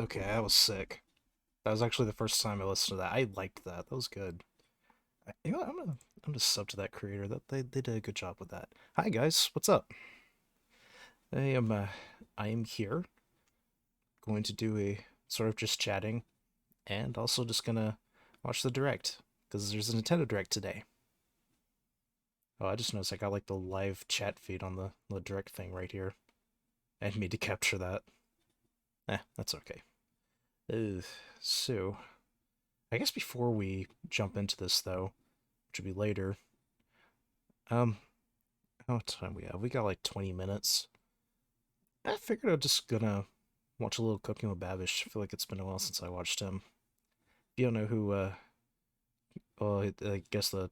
Okay, that was sick. That was actually the first time I listened to that. I liked that. That was good. You know what, I'm gonna sub to that creator. That they did a good job with that. Hi guys, what's up? I am here, going to do a sort of just chatting, and also just gonna watch the direct because there's a Nintendo Direct today. Oh, I just noticed I got like the live chat feed on the direct thing right here. I need to capture that. That's okay. Uh, so, I guess before we jump into this though, which will be later, um, how much time we have? We got like 20 minutes. I figured I'm just gonna watch a little Cooking with Babish. I feel like it's been a while since I watched him. If you don't know who, well, I guess the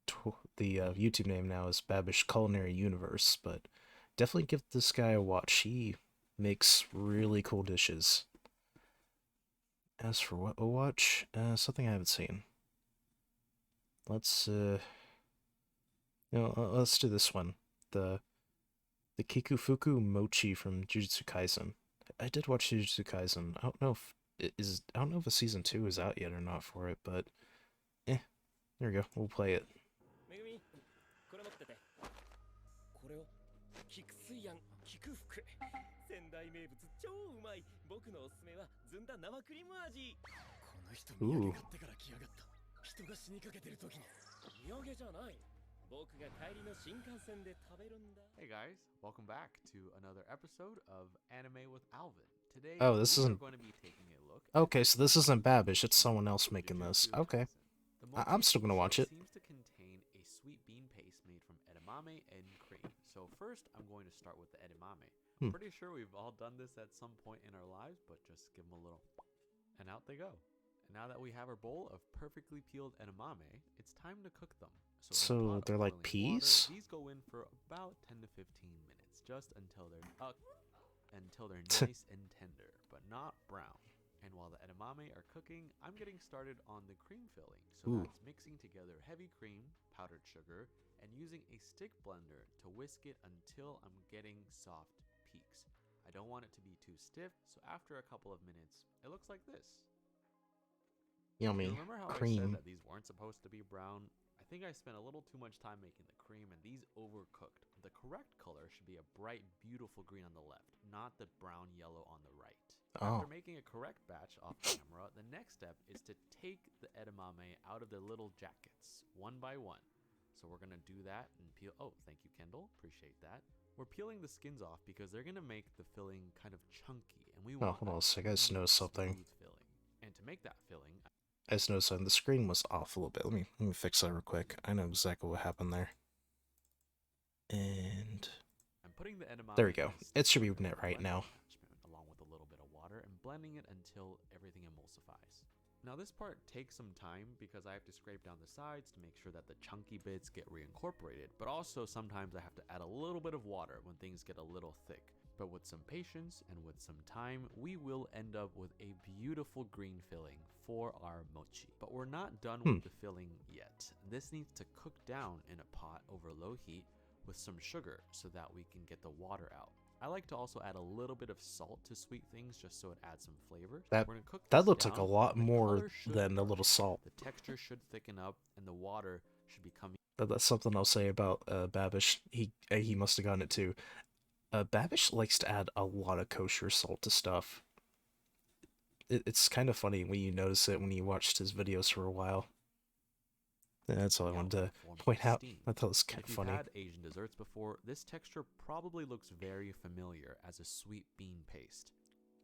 YouTube name now is Babish Culinary Universe, but definitely give this guy a watch. He makes really cool dishes. As for what we'll watch, something I haven't seen. Let's let's do this one. The the Kikufuku Mochi from Jujutsu Kaisen. I did watch Jujutsu Kaisen. I don't know if a season 2 is out yet or not for it, but eh, there we go. We'll play it. めぐみこれ持っててこれを菊水庵菊福仙台名物超うまい僕のおすすめはずんだ生クリーム味この人土産 Ooh. 買ってから来やがった人が死にかけてる時に土産じゃない僕が帰りの新幹線で食べるんだ Hey guys, welcome back to another episode of Anime with Alvin. Today Oh, this we are isn't. going to be taking a look Okay, at so this isn't Babish. It's someone else making this. Jujutsu Okay, Kaisen. The I'm mochi still gonna watch dish it. seems to contain a sweet bean paste made from edamame and cream. So first, I'm going to start with the edamame. Hmm. Pretty sure we've all done this at some point in our lives, but just give them a little, and out they go. And now that we have our bowl of perfectly peeled edamame, it's time to cook them. So in a So pot they're of like boiling peas? water, these go in for about 10 to 15 minutes, just until they're nice and tender, but not brown. And while the edamame are cooking, I'm getting started on the cream filling. So Ooh. that's mixing together heavy cream, powdered sugar, and using a stick blender to whisk it until I'm getting soft peaks. I don't want it to be too stiff, so after a couple of minutes, it looks like this. Yummy. You remember how I said Cream. that these weren't supposed to be brown? I think I spent a little too much time making the cream and these overcooked. The correct color should be a bright, beautiful green on the left, not the brown yellow on the right. Oh. After making a correct batch off camera, the next step is to take the edamame out of the little jackets, one by one. So we're gonna do that and peel. Oh, thank you, Kendall. Appreciate that. We're peeling the skins off because they're gonna make the filling kind of chunky, and we Oh, want hold on a a sec. I just creamy, noticed something. smooth filling. And to make that filling, I just noticed something. The screen was off a little bit. Let me fix that real quick. I know exactly what happened there. And I'm putting the edamame there we go. in a It should be stick net blender right now. attachment along with a little bit of water and blending it until everything emulsifies. Now this part takes some time because I have to scrape down the sides to make sure that the chunky bits get reincorporated, but also sometimes I have to add a little bit of water when things get a little thick. But with some patience and with some time, we will end up with a beautiful green filling for our mochi. But we're not done with the filling yet. This needs to cook down in a pot over low heat with some sugar so that we can get the water out. I like to also add a little bit of salt to sweet things just so it adds some flavor. That We're gonna cook that this looks like a down, lot and the more color should than a brighten. little salt. The texture should thicken up and the water should become That's something I'll say about Babish. He must have gotten it too. Babish likes to add a lot of kosher salt to stuff. It's kind of funny when you notice it when you watched his videos for a while. That's all I wanted to point out. I thought it was kind If of you've funny. had Asian desserts before, this texture probably looks very familiar as a sweet bean paste.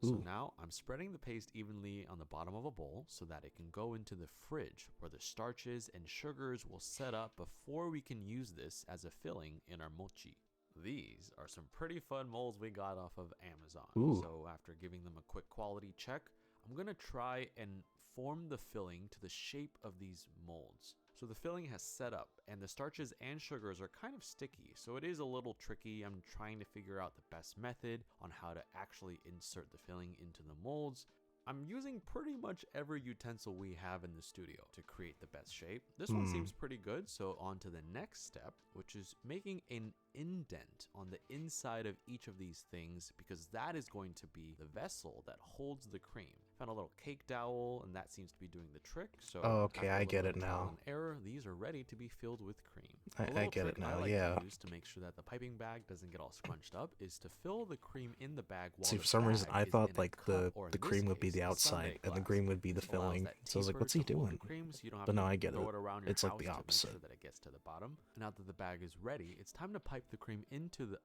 So Ooh. now I'm spreading the paste evenly on the bottom of a bowl so that it can go into the fridge where the starches and sugars will set up before we can use this as a filling in our mochi. These are some pretty fun molds we got off of Amazon. Ooh. So after giving them a quick quality check, I'm gonna try and form the filling to the shape of these molds. So the filling has set up and the starches and sugars are kind of sticky, so it is a little tricky. I'm trying to figure out the best method on how to actually insert the filling into the molds. I'm using pretty much every utensil we have in the studio to create the best shape. This one seems pretty good, so on to the next step, which is making an indent on the inside of each of these things because that is going to be the vessel that holds the cream. Found a little cake dowel, and that seems to be doing the trick. So Oh, okay, after a I little get bit it of trial now. and error, these are ready to be filled with cream. I A little get trick it now, I like yeah. to use to make sure that the piping bag doesn't get all scrunched up is to fill the cream in the bag while See, the for some reason, bag I is thought in a like cup, or the in this cream would be case, the a outside sundae and the glass. cream would be the This allows filling. that So I was like, taper what's he to hold doing? the cream, so you don't have But to no, I get throw it. it around your It's like house the to make opposite. sure that it gets to the bottom. Now that the bag is ready, it's time to pipe the cream into the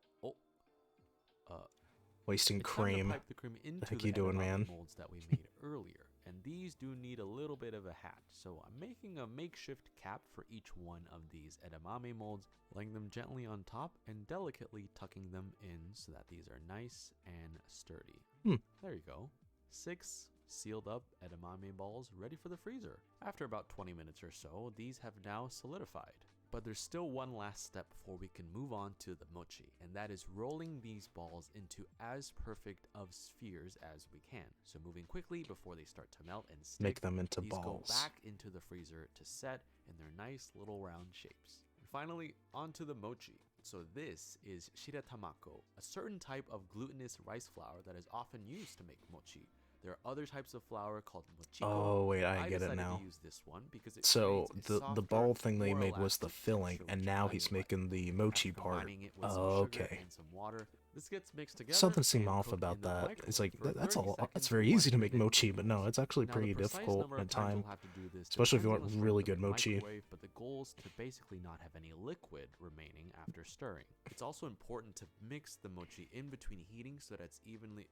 Wasting it's time to cream. pipe the cream into heck the you doing, edamame man? molds that we made earlier. And these do need a little bit of a hat. So I'm making a makeshift cap for each one of these edamame molds, laying them gently on top and delicately tucking them in so that these are nice and sturdy. There you go. 6 sealed up edamame balls ready for the freezer. After about 20 minutes or so, these have now solidified. But there's still one last step before we can move on to the mochi, and that is rolling these balls into as perfect of spheres as we can. So moving quickly before they start to melt and stick, Make them into these balls. go back into the freezer to set in their nice little round shapes. And finally, onto the mochi. So this is shiratamako, a certain type of glutinous rice flour that is often used to make mochi. There are other types of flour called mochiko. Oh wait, I get it decided now. to use this one because it So creates a the softer, ball thing they more made was the elastic filling, texture, and which now I he's like. making the mochi After part. combining it with some sugar Okay. and some water, this gets mixed together. Something seemed and off cooked about in the that. It's like microwave for that's 30 all. seconds It's to very 1 easy to make minute mochi, but no, equals. it's actually Now, pretty the precise difficult number in of times time. we'll have to do this Especially if you depends want on the really strength good of your mochi. microwave, but the goal is to basically not have any liquid remaining after stirring. It's also important to mix the mochi in between heating so that it's evenly.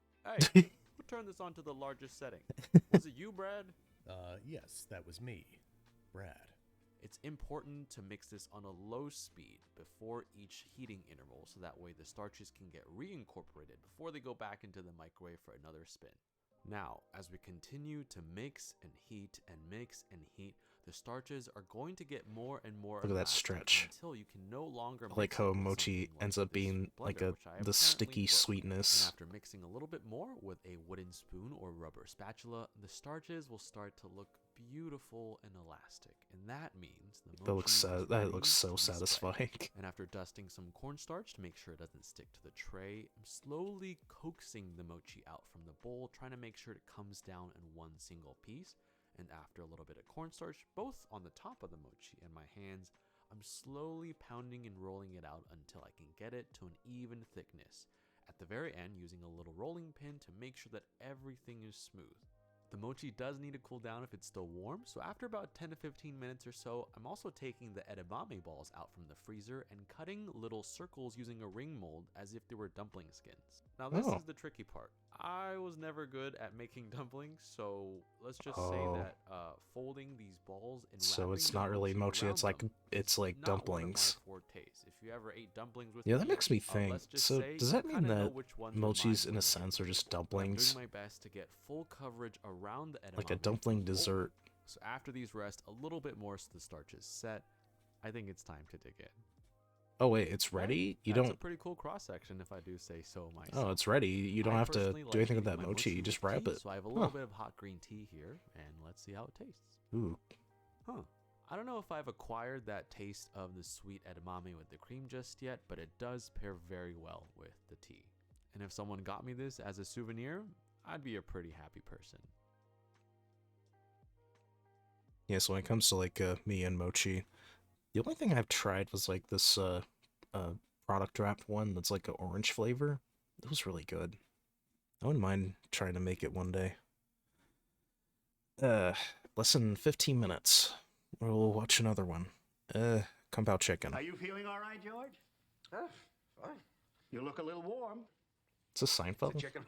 Hey, who turned this on to the largest setting? Was it you, Brad? Yes, that was me, Brad. It's important to mix this on a low speed before each heating interval so that way the starches can get reincorporated before they go back into the microwave for another spin. Now, as we continue to mix and heat and mix and heat, the starches are going to get more and more Look at that elastic stretch. until you can no longer I like mix how it with mochi something ends like up this being like blender, a which I have the apparently sticky broke. sweetness. And after mixing a little bit more with a wooden spoon or rubber spatula, the starches will start to look beautiful and elastic, and that means the That looks mochi is that ready looks so to be spread. satisfying. And after dusting some cornstarch to make sure it doesn't stick to the tray, I'm slowly coaxing the mochi out from the bowl, trying to make sure it comes down in one single piece. And after a little bit of cornstarch, both on the top of the mochi and my hands, I'm slowly pounding and rolling it out until I can get it to an even thickness. At the very end, using a little rolling pin to make sure that everything is smooth. The mochi does need to cool down if it's still warm, so after about 10 to 15 minutes or so, I'm also taking the edamame balls out from the freezer and cutting little circles using a ring mold as if they were dumpling skins. Now this is the tricky part. I was never good at making dumplings, so let's just say that folding these balls and So wrapping it's the not really mochi, around it's like them it's is like not one of my dumplings. fortes. If you ever ate dumplings with Yeah, me, that makes me think. let's just So say does you that mean kinda know that which ones are mochis mine in a when I sense are make just them. But I'm dumplings? doing my best to get full coverage around the edamame. Like a dumpling from the bowl. dessert. So after these rest a little bit more so the starch is set, I think it's time to dig in. Oh wait, it's ready? You That's a don't. pretty cool cross section if I do say so myself. Oh, it's ready. You don't I have to personally do like anything with eating that my mochi. You with just wrap tea, it. So I have a little bit of hot green tea here, and let's see how it tastes. Ooh. I don't know if I've acquired that taste of the sweet edamame with the cream just yet, but it does pair very well with the tea. And if someone got me this as a souvenir, I'd be a pretty happy person. Yeah, so when it comes to like me and mochi, the only thing I've tried was like this product wrap one that's like an orange flavor. It was really good. I wouldn't mind trying to make it one day. Less than 15 minutes. We'll watch another one. Kung Pao chicken. Are you feeling all right, George? Fine. You look a little warm. Is this Seinfeld? Chicken.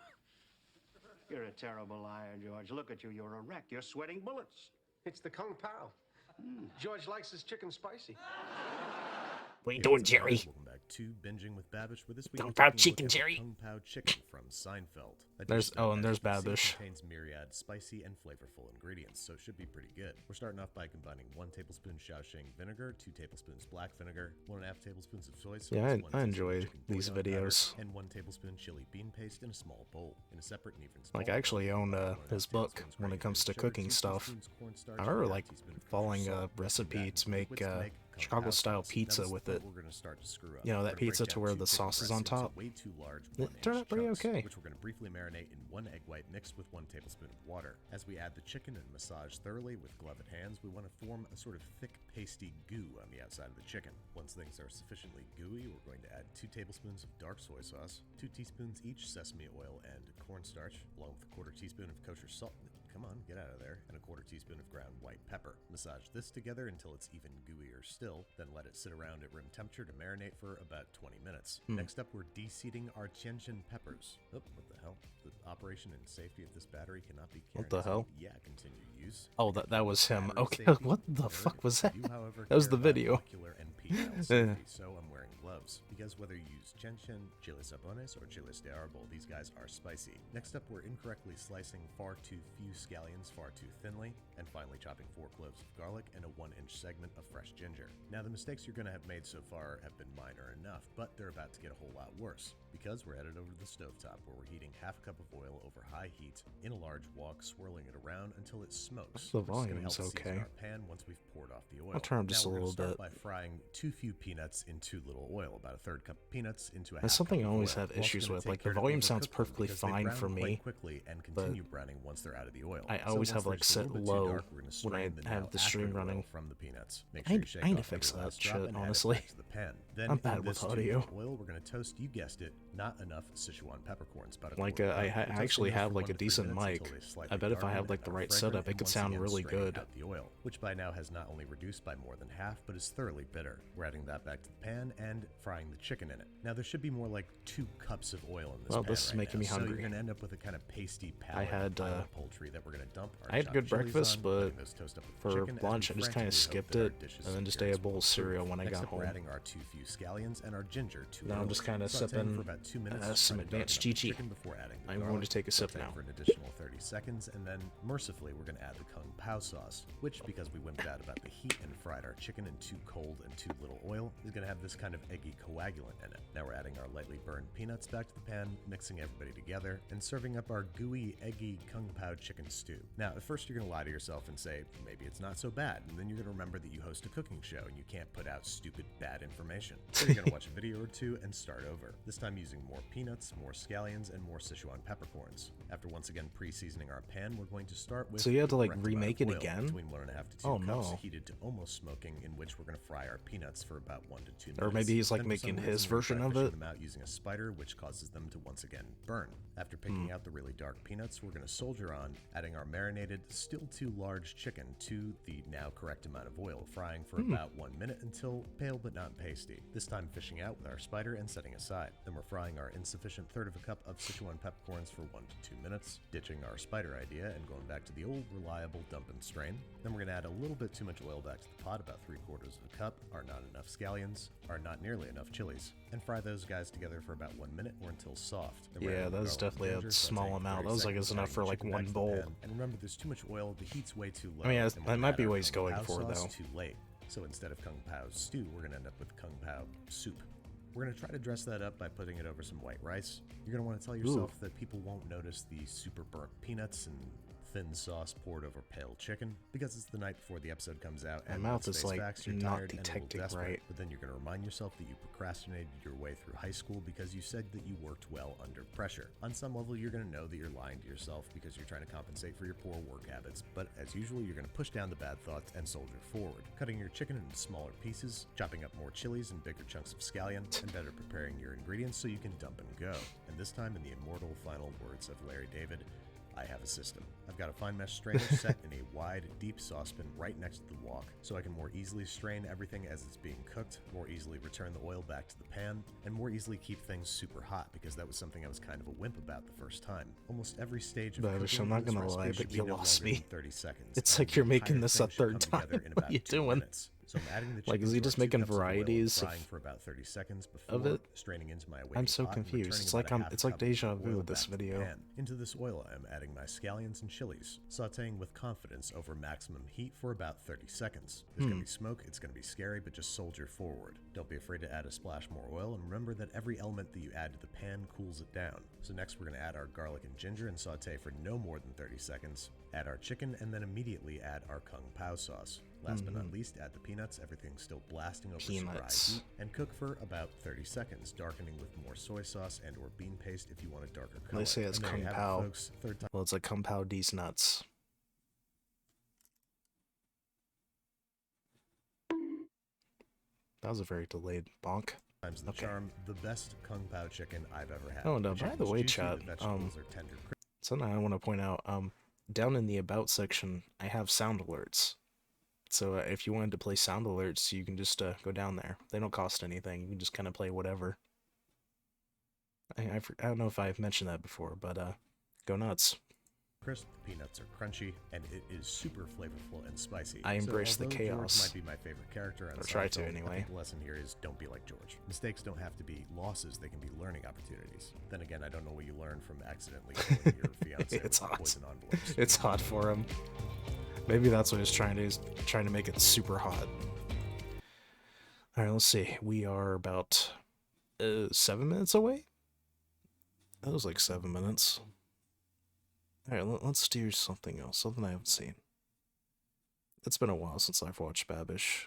You're a terrible liar, George. Look at you. You're a wreck. You're sweating bullets. It's the Kung Pao. George likes his chicken spicy. What are you doing, Jerry? Welcome back to Binging with Babish. With this week, Kung we're Pao taking a look chicken, at the Jerry. Kung Pao chicken from Seinfeld. A There's- dish that, oh, and as there's you can see, Babish. contains myriad spicy and flavorful ingredients, so it should be pretty good. We're starting off by combining 1 tablespoon Shaoxing vinegar, 2 tablespoons black vinegar, 1.5 tablespoons of soy sauce, Yeah, 1 I teaspoon enjoy chicken these bouillon powder, videos. and 1 tablespoon chili bean paste in a small bowl. In a separate and even Like, smaller I actually bowl, own combine 1.5 his book tablespoons when it grated comes to sugar, cooking 2 stuff. teaspoons cornstarch, I remember 1/2 like teaspoon of kosher following a salt, recipe that to and make liquids to make Kung Pao Chicago style sauce. Now, pizza this is with where it. we're gonna start to screw up. You know, know, that We're gonna break pizza to down where 2 the chicken sauce is on breasts into top. way too large It turned 1-inch out pretty chunks, okay. which we're going to briefly marinate in 1 egg white mixed with 1 tablespoon of water. As we add the chicken and massage thoroughly with gloved hands, we want to form a sort of thick, pasty goo on the outside of the chicken. Once things are sufficiently gooey, we're going to add 2 tablespoons of dark soy sauce, 2 teaspoons each sesame oil and cornstarch, along with a 1/4 teaspoon of kosher salt. Come on, get out of there. And a 1/4 teaspoon of ground white pepper. Massage this together until it's even gooier still, then let it sit around at room temperature to marinate for about 20 minutes. Next up, we're deseeding our chen peppers. Oh, what the hell? The operation and safety of this battery cannot be What the guaranteed. hell? Yeah, continue use. Oh, that was him. Battery Okay, safety, what the nerd. fuck was I that? do, however, That was care the about video. molecular and P&L safety, so I'm wearing gloves. Because whether you use chen, chile sabones, or chiles de árbol, these guys are spicy. Next up, we're incorrectly slicing far too few scallions far too thinly, and finally chopping 4 cloves of garlic and a 1-inch segment of fresh ginger. Now, the mistakes you're going to have made so far have been minor enough, but they're about to get a whole lot worse, because we're headed over to the stovetop where we're heating half a cup of oil over high heat in a large wok, swirling it around until it smokes. The We're just gonna volume's help season okay. our pan once we've poured off the oil. I'll turn up just Now a we're gonna little start bit. by frying too few peanuts in too little oil, about a 1/3 cup of peanuts into a That's half something cup I of always oil. have We're also issues gonna with. take Like, the care to volume overcook sounds them perfectly because they fine brown for quite me, quickly and but continue browning once they're out of the oil. I So always once have, they're like, just a set little bit too low dark, we're gonna when I strain the have now the stream acrid oil running. from the peanuts. Make I sure need- you shake I need to off fix every that last drop shit, and add it honestly. back to the pan. Then I'm in bad with this audio. too oil, we're gonna toast, you guessed it, not enough Sichuan peppercorns. About a Like, 1/4 I cup. We're toasting actually those have, for like, 1 a to 3 decent minutes mic. until they slightly I bet if I darken had, like, and the are right fragrant, setup, it and could once sound again really strain good. out the oil, which by now has not only reduced by more than half, but is thoroughly bitter. We're adding that back to the pan and frying the chicken in it. Now there should be more like 2 cups of oil in this Well, pan this is right making now, me so you're hungry. gonna end up with a kind of pasty I pallid had, pile of poultry that we're gonna dump our I had chopped good chilies breakfast, on, but letting those toast up with the for chicken as we lunch, I just frantically kinda hope skipped that our it, dish is and then just secure ate a as bowl of well-proof. cereal when I Next got up, we're home. adding our 2 few scallions and our ginger to Now I'm just kinda sauteing sipping, for about 2 minutes, some trying to darken advanced up the GG. chicken before adding the I'm going garlic, to take a sip sauteing now. for an additional 30 seconds, and then mercifully we're going to add the kung pao sauce, which, because we wimped out about the heat and fried our chicken in too cold and too little oil, is going to have this kind of eggy coagulant in it. Now we're adding our lightly burned peanuts back to the pan, mixing everybody together, and serving up our gooey, eggy kung pao chicken stew. Now, at first you're going to lie to yourself and say, maybe it's not so bad, and then you're going to remember that you host a cooking show and you can't put out stupid, bad information. So you're going to watch a video or two and start over, this time using more peanuts, more scallions, and more Sichuan peppercorns. After once again pre-seasoning our pan, we're going to start with So you had to, the like, correct amount remake of it oil, again? between 1.5 to 2 Oh, cups, no. heated to almost smoking, in which we're going to fry our peanuts for about 1 to 2 minutes. Or maybe he's, like, Then for some making his reason, we're version dry of fishing it. them out using a spider, which causes them to once again burn. After picking out the really dark peanuts, we're going to soldier on, adding our marinated, still too large chicken to the now correct amount of oil, frying for about 1 minute until pale but not pasty. This time fishing out with our spider and setting aside. Then we're frying our insufficient 1/3 cup of Sichuan peppercorns for 1 to 2 minutes, ditching our spider idea and going back to the old reliable dump and strain. Then we're going to add a little bit too much oil back to the pot, about 3/4 cup, our not enough scallions, our not nearly enough chilies, and fry those guys together for about 1 minute or until soft. Then we're Yeah, adding that was garlic and definitely a ginger, small sauteing for amount. 30 That was, like, seconds, enough adding for, the like, chicken one back to the bowl. pan. And remember, there's too much oil, the heat's way too low. I mean, and that we're might gonna be add what our he's kung going pao for, sauce though. too late. So instead of kung pao stew, we're going to end up with kung pao soup. We're going to try to dress that up by putting it over some white rice. You're going to want to tell yourself that people won't notice the super burnt peanuts and thin sauce poured over pale chicken, because it's the night before the episode comes out, My and mouth let's is, face like, facts, you're not tired and a little detecting desperate. right. But then you're going to remind yourself that you procrastinated your way through high school because you said that you worked well under pressure. On some level, you're going to know that you're lying to yourself because you're trying to compensate for your poor work habits, but as usual, you're going to push down the bad thoughts and soldier forward, cutting your chicken into smaller pieces, chopping up more chilies and bigger chunks of scallion, and better preparing your ingredients so you can dump and go. And this time, in the immortal final words of Larry David, I have a system. I've got a fine mesh strainer set in a wide, deep saucepan right next to the wok, so I can more easily strain everything as it's being cooked, more easily return the oil back to the pan, and more easily keep things super hot, because that was something I was kind of a wimp about the first time. Almost every stage of Babish, cooking I'm not in this gonna recipe lie, should but be you no lost longer me. than 30 seconds. It's and like you're the making entire this thing a should third come together time. in What about are you 2 doing? minutes. So I'm adding the Like, chicken is he to our just 2 making cups of oil, varieties of- frying for about 30 seconds of before it? straining into my I'm waiting so pot and confused. returning It's about like a I'm- half it's like cup of deja oil vu with this back to the video. pan. Into this oil, I'm adding my scallions and chilies, sauteing with confidence over maximum heat for about 30 seconds. There's going to be smoke, it's going to be scary, but just soldier forward. Don't be afraid to add a splash more oil, and remember that every element that you add to the pan cools it down. So next we're going to add our garlic and ginger and saute for no more than 30 seconds, add our chicken, and then immediately add our kung pao sauce. Last but not least, add the peanuts, everything still blasting over some dry heat, and cook for about 30 seconds, darkening with more soy sauce and or bean paste if you want a darker color. They say it's And there kung you have it, pao. folks. Third time Well, it's like kung pao these nuts. That was a very delayed bonk. times the Okay. charm, the best kung pao chicken I've ever had. Oh, and The by the chicken's way, juicy, chat, the vegetables are tender. Something I want to point out, down in the about section, I have sound alerts. So if you wanted to play sound alerts, you can just go down there. They don't cost anything. You can just kind of play whatever. I don't know if I've mentioned that before, but go nuts. Crisp, the peanuts are crunchy, and it is super flavorful and spicy. I embrace the although chaos. George might be my favorite character on Or try to, Seinfeld, anyway. I think the lesson here is don't be like George. Mistakes don't have to be losses; they can be learning opportunities. Then again, I don't know what you learned from accidentally killing your fiance It's with hot. poison envelopes. It's hot for him. Maybe that's what he's trying to do, is trying to make it super hot. Alright, let's see. We are about 7 minutes away? That was like 7 minutes. Alright, let's do something else. Something I haven't seen. It's been a while since I've watched Babish.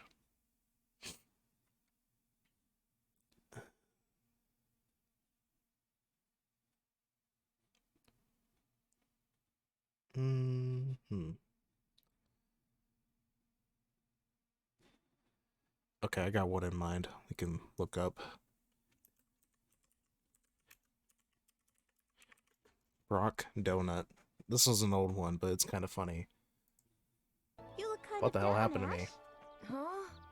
Okay, I got one in mind. We can look up. Brock Donut. This is an old one, but it's kind of funny. You look kind What of the hell down, happened to me? Ash. Huh?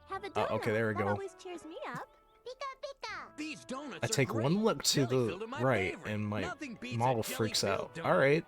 Have a Oh, donut. okay, there we That go. always cheers me up. Pika pika. These donuts I take one look to the right, and my model freaks out. Alright.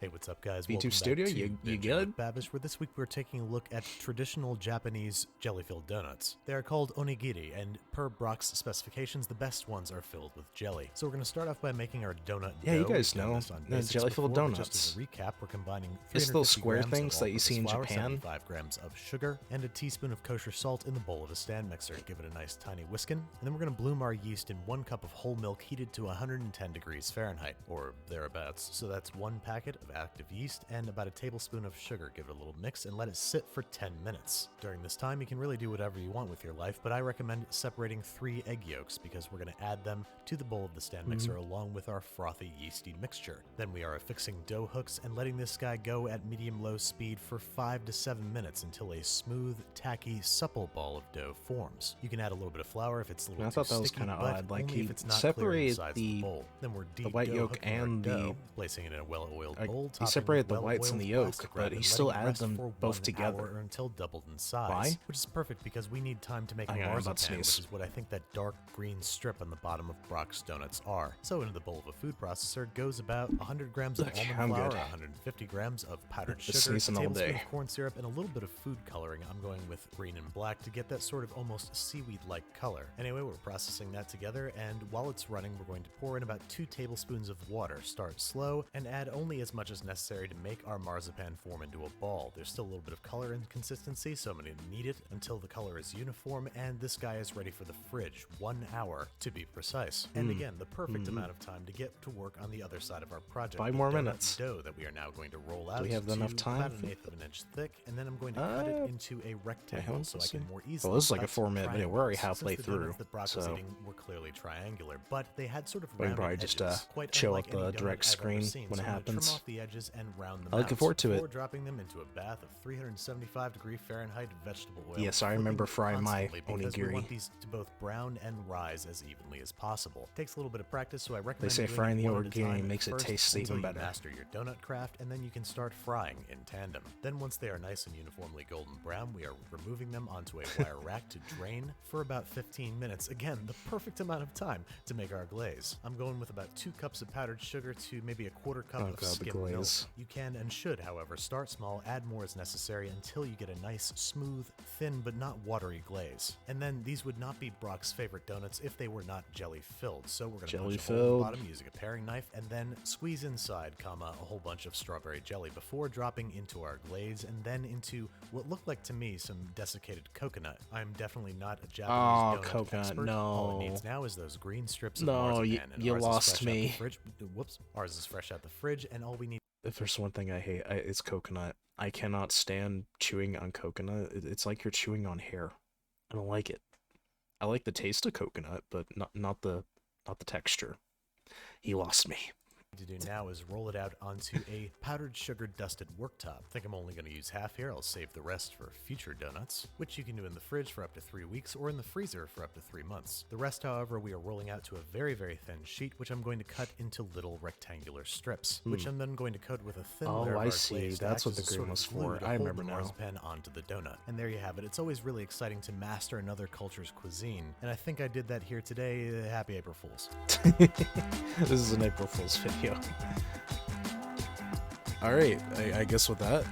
Hey, what's up, guys? B2 Welcome back Studio, to you Binging good? with Babish, where this week we're taking a look at traditional Japanese jelly-filled donuts. They are called onigiri, and per Brock's specifications, the best ones are filled with jelly. So we're going to start off by making our donut Yeah, you dough. guys We've done know, this on the basics jelly-filled before, but Just donuts. as a recap, we're combining It's those 350 square grams things of that you see in all-purpose flour, Japan. 75 grams of sugar, and a teaspoon of kosher salt in the bowl of a stand mixer. Give it a nice tiny whiskin, and then we're going to bloom our yeast in 1 cup of whole milk heated to 110 degrees Fahrenheit, or thereabouts. So that's 1 packet of active yeast and about a tablespoon of sugar. Give it a little mix and let it sit for 10 minutes. During this time, you can really do whatever you want with your life, but I recommend separating 3 egg yolks because we're going to add them to the bowl of the stand mixer along with our frothy yeasty mixture. Then we are affixing dough hooks and letting this guy go at medium-low speed for 5 to 7 minutes until a smooth, tacky, supple ball of dough forms. You can add a little bit of flour if it's a little I too thought that was sticky, kinda but odd, like only he if it's not clear separated inside the- bowl. Then we're the white yolk de-dough-hooking our and the- dough, placing it in a well-oiled Like, bowl. he topping separated with the whites and well-oiled the yolk, plastic but wrap he and still letting it added rest them for both 1 together. hour or until doubled in size. Why? Which is perfect because we need time to make a Hang on, I'm about to marzipan, which sneeze. is what I think that dark green strip on the bottom of Brock's donuts are. So into the bowl of a food processor goes about 100 grams of Okay, almond I'm flour, good. 150 grams of powdered Been sugar, a sneezing all tablespoon day. of corn syrup, and a little bit of food coloring. I'm going with green and black to get that sort of almost seaweed-like color. Anyway, we're processing that together, and while it's running, we're going to pour in about 2 tablespoons of water. Start slow and add only as much as necessary to make our marzipan form into a ball. There's still a little bit of color inconsistency, so I'm going to knead it until the color is uniform, and this guy is ready for the fridge. 1 hour, to be precise. And again, the perfect amount of time to get to work on the other side of our project. 5 the more donut minutes. dough that we are now going to roll out we have to enough time about for- 1/8 of an inch thick, and then I'm going to cut it into a rectangle haven't so I seen- can more easily. Well, this is like a cut 4-minute video. We're already triangles. halfway Since the donuts through, that Brock was so- eating were clearly triangular, but they had sort of We can rounded probably just, edges, quite chill unlike at the any donut direct I've ever screen seen. when So it I'm gonna happens. Trim off the edges and round them I'm looking out forward to before it. dropping them into a bath of 375 degree Fahrenheit vegetable oil. Yes, I flipping remember them frying my constantly because we onigiri. want these to both brown and rise as evenly as possible. Takes a little bit of practice, so I recommend say doing frying it the one at a onigiri time makes it first taste until even you better. master your donut craft, and then you can start frying in tandem. Then once they are nice and uniformly golden brown, we are removing them onto a wire rack to drain for about 15 minutes. Again, the perfect amount of time to make our glaze. I'm going with about 2 cups of powdered sugar to maybe a 1/4 cup Oh of God, the skim milk. glaze. You can and should, however, start small, add more as necessary until you get a nice, smooth, thin but not watery glaze. And then these would not be Brock's favorite donuts if they were not jelly filled. So we're going to punch a hole in Jelly-filled. the bottom using a paring knife and then squeeze inside, comma, a whole bunch of strawberry jelly before dropping into our glaze and then into what looked like to me some desiccated coconut. I'm definitely not a Japanese donut coconut, expert. All it no. needs now is those green strips of No, marzipan. and you ours is lost fresh out the me. fridge. Whoops, ours is fresh out the fridge, and all we need if there's one thing I hate, it's coconut. I cannot stand chewing on coconut. It's like you're chewing on hair. I don't like it. I like the taste of coconut, but not the texture. He lost me. To do now is roll it out onto a powdered sugar dusted worktop. I think I'm only going to use half here. I'll save the rest for future donuts, which you can do in the fridge for up to 3 weeks or in the freezer for up to 3 months. The rest, however, we are rolling out to a very, very thin sheet, which I'm going to cut into little rectangular strips, which I'm then going to coat with a thin layer of Oh, I our see. glaze to That's act what as the a sort green of was glue for. to I hold remember the now. marzipan onto the donut. And there you have it. It's always really exciting to master another culture's cuisine, and I think I did that here today. Happy April Fools. This is an April Fool's video. Alright, I guess with that,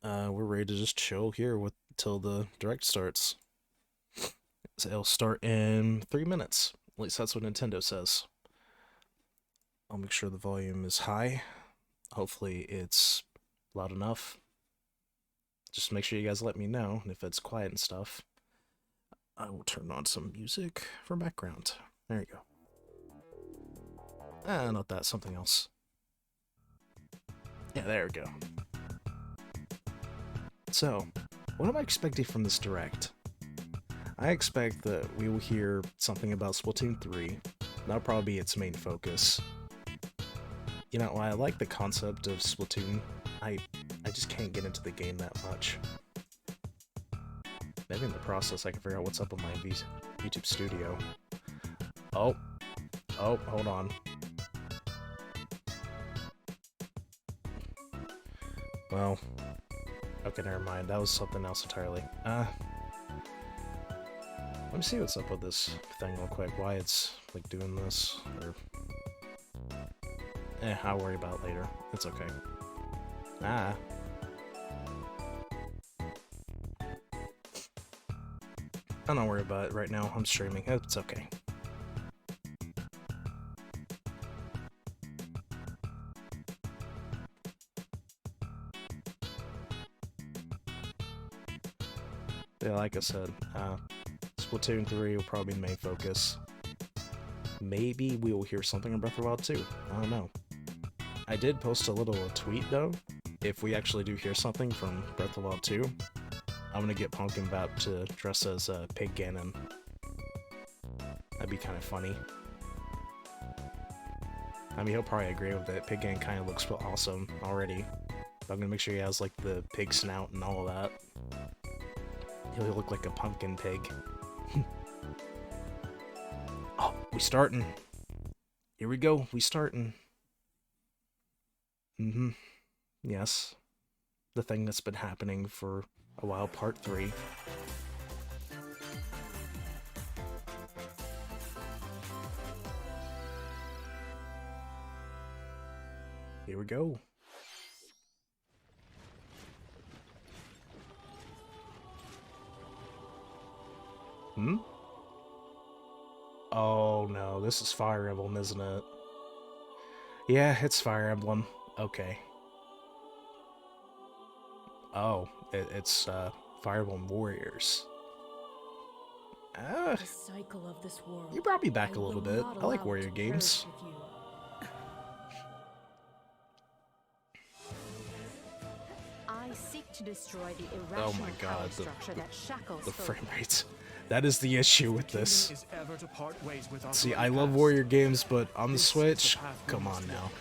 we're ready to just chill here till the direct starts. So it'll start in 3 minutes. At least that's what Nintendo says. I'll make sure the volume is high. Hopefully it's loud enough. Just make sure you guys let me know, and if it's quiet and stuff, I will turn on some music for background. There you go. Not that, something else. Yeah, there we go. So, what am I expecting from this direct? I expect that we will hear something about Splatoon 3. That'll probably be its main focus. You know, while I like the concept of Splatoon, I just can't get into the game that much. Maybe in the process I can figure out what's up with my YouTube studio. Oh, hold on. Well, okay, never mind. That was something else entirely. Let me see what's up with this thing real quick. Why it's like doing this, or I'll worry about it later. It's okay. I'm not worried about it right now. I'm streaming. It's okay. Yeah, like I said, Splatoon 3 will probably be the main focus. Maybe we will hear something in Breath of the Wild 2. I don't know. I did post a little tweet, though. If we actually do hear something from Breath of the Wild 2, I'm gonna get Pumpkin Bap to dress as Pig Ganon. That'd be kind of funny. I mean, he'll probably agree with it. Pig Ganon kind of looks awesome already. But I'm gonna make sure he has, like, the pig snout and all of that. He'll look like a pumpkin pig. Oh, we starting. Here we go. We starting. Yes. The thing that's been happening for a while, part 3. Here we go. Oh no, this is Fire Emblem, isn't it? Yeah, it's Fire Emblem. Okay. Oh, it's Fire Emblem Warriors. The cycle of this world. You brought me back a I little will bit. not I like allow warrior it to games. perish with you. I seek to destroy the irrational Oh my god, power structure that shackles the folk. frame rates. That is the issue with this. Is ever to part ways with our See, bloody I love past. warrior games, but on the This is the Switch, path we come must on now. walk.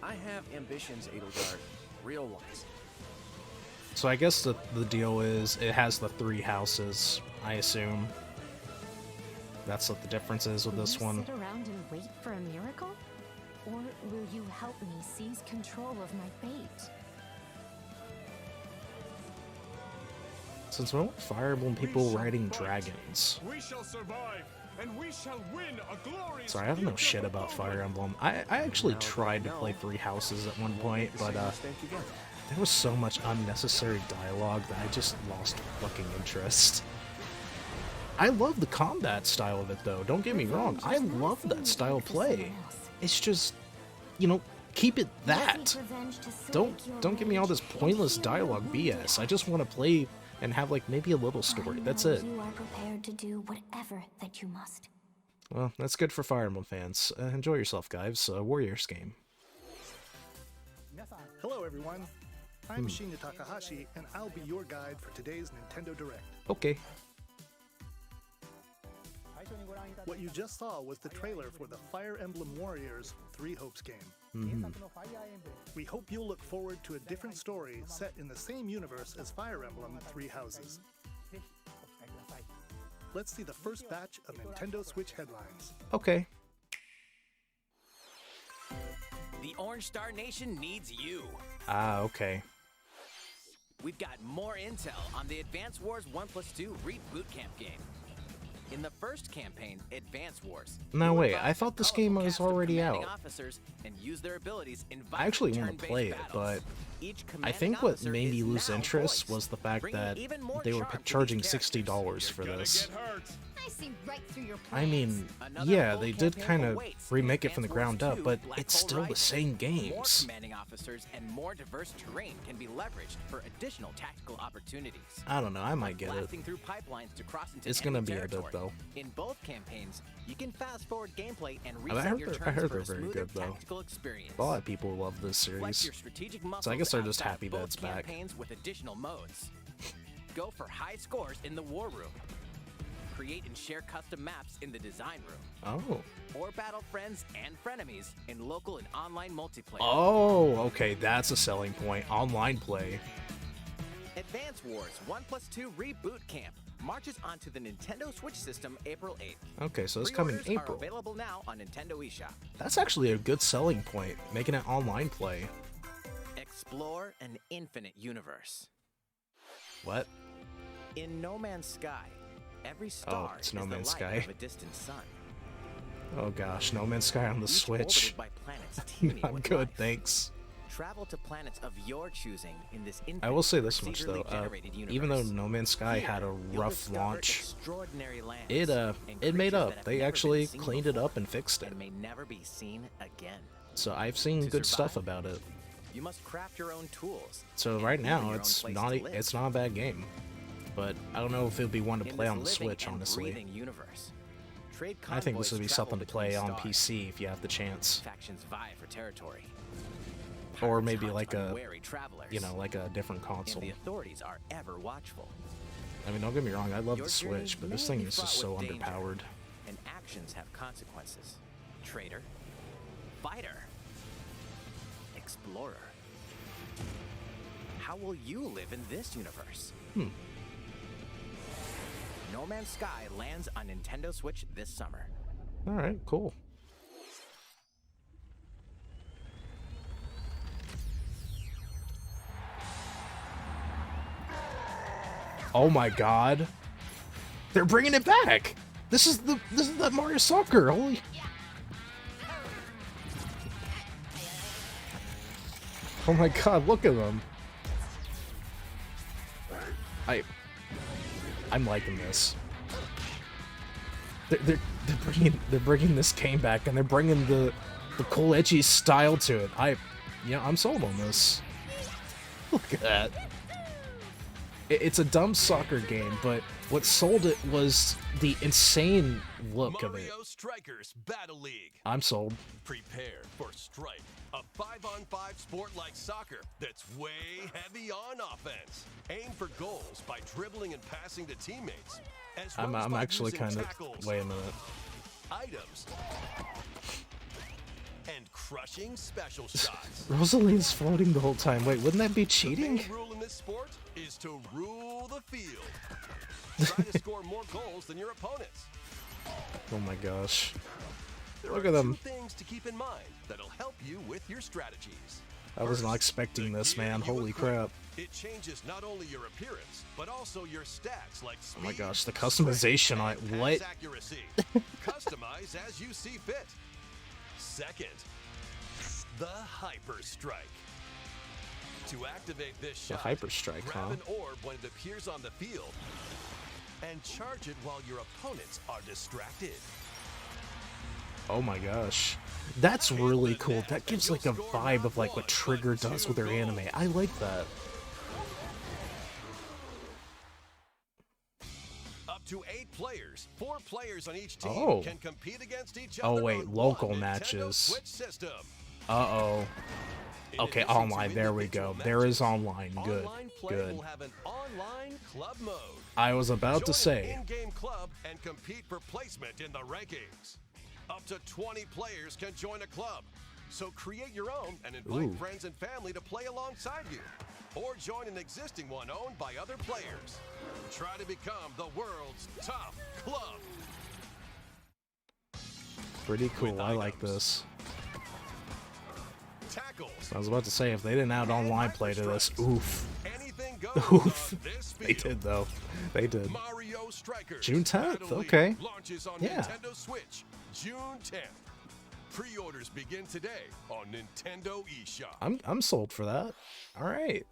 I have ambitions, Edelgard. Real ones. So I guess the deal is it has the 3 houses, I assume. That's what the difference is with Will this you one. sit around and wait for a miracle? Or will you help me seize control of my fate? Since when were Fire Emblem people riding dragons? We shall survive, and we shall win a glorious. Sorry, I don't know shit about Fire Emblem. I actually tried to play 3 houses at one point, but there was so much unnecessary dialogue that I just lost fucking interest. I love the combat style of it though, don't get me wrong. I love that style of play. It's just, you know, keep it that. Don't give me all this pointless dialogue BS. I just want to play and have like maybe a little story. That's it. You are prepared to do whatever that you must. Well, that's good for Fire Emblem fans. Enjoy yourself, guys. Warriors game. Hello, everyone. I'm Shinya Takahashi, and I'll be your guide for today's Nintendo Direct. Okay. What you just saw was the trailer for the Fire Emblem Warriors 3 Hopes game. We hope you'll look forward to a different story set in the same universe as Fire Emblem 3 Houses. Let's see the first batch of Nintendo Switch headlines. Okay. The Orange Star Nation needs you. Ah, okay. We've got more intel on the Advance Wars 1+2 Reboot Camp game. In the first campaign, Advance Wars. No, wait, I thought this game was already out. And use their abilities in I actually want to play it, but I think what made me lose interest was the fact that they were charging $60 for this. I see right through your I mean, yeah, they did kind of remake it from the ground up, but it's still the same More games. commanding officers and more diverse terrain can be leveraged for additional tactical opportunities. I don't know, I might get it. Blasting through pipelines to cross into It's gonna enemy be a bit, territory. though. In both campaigns, you can fast forward gameplay and I reset heard your they're, turns I heard for they're a very smoother good, though. tactical experience. A lot of people love this Flex series. your strategic So I muscles guess they're just outside happy that both it's back. campaigns with additional modes. Go for high scores in the war room. Create and share custom maps in the design room. Oh. Or battle friends and frenemies in local and online multiplayer. Oh, okay, that's a selling point. Online play. Advance Wars 1+2 Reboot Camp marches onto the Nintendo Switch system April 8th. Okay, so it's coming Pre-orders are April. available now on Nintendo eShop. That's actually a good selling point, making it online play. Explore an infinite universe. What? In No Man's Sky, every star it's is No the Man's light Sky. of a distant sun. Oh gosh, No Man's Sky on the Each Switch. orbited by planets teeming I'm with good, life. thanks. Travel to planets of your choosing in this I will say this much procedurally though, generated even though universe. No Man's Sky had a You'll rough discover launch, extraordinary lands it and made creatures up. that have They never actually been seen cleaned it before up and fixed it. and may never be seen again. So I've seen To good stuff survive, about it. You must craft your own tools. So and right even now your own it's place not to live. it's not a bad game, but I don't know if it would be one to In play this on the living Switch. and Honestly, breathing universe, trade I think this convoys would be travel something to between play on stars. PC if you have the chance, Factions vie for territory. or Pirates maybe hunt like a unwary travelers, like a different and console. the authorities are ever watchful. I mean, don't get me wrong, I love Your the journey Switch, but may this thing be is just fraught so with danger, underpowered. and actions have consequences. Traitor, fighter, explorer. How will you live in this universe? No Man's Sky lands on Nintendo Switch this summer. All right, cool. Oh my God, they're bringing it back. This is the Mario Soccer. Holy. Oh my God, look at them. I'm liking this. They're bringing this game back, and they're bringing the cool edgy style to it. I'm sold on this. Look at that. It's a dumb soccer game, but what sold it was the insane look of it. Mario Strikers Battle League. I'm sold. Prepare for Strike, a 5-on-5 sport like soccer that's way heavy on offense. Aim for goals by dribbling and passing to teammates. As well as I'm by actually using kind of tackles, wait a minute. items, and crushing special shots. Rosaline's floating the whole time. Wait, wouldn't that be The cheating? main rule in this sport is to rule the field. Try to score more goals than your opponents. Oh my gosh. There Look are at them. 2 things to keep in mind that'll help you with your strategies. I was not First, expecting the this, gear man. you Holy equip. crap. It changes not only your appearance, but also your stats like speed, Oh my gosh, the customization on it. and What? pass accuracy. Customize as you see fit. Second, the Hyper Strike. To activate this The shot, Hyper Strike, grab huh? an orb when it appears on the field and charge it while your opponents are distracted. Oh my gosh. That's really cool. That gives like a vibe of like what Trigger does with their anime. I like that. Up to 8 players, 4 players on each team Oh. can compete against each Oh, other wait, on local one Nintendo matches. Switch system. Uh-oh. Okay, online. There we go. There is online. Good. Good. Will have an online club mode. I was about to say. Join an in-game club and compete for placement in the rankings. Up to 20 players can join a club. So create your own and invite friends and family to play alongside you. Or join an existing one owned by other players. Try to become the world's top club. Pretty cool. I like this. Tackles. I was about to say, if they didn't add online play to this, oof. Anything goes Oof. on this They field. did, though. They did. Mario Strikers June 10th, Battle League okay. Launches on Yeah. Nintendo Switch June 10th. Pre-orders begin today on Nintendo eShop. I'm sold for that. All right.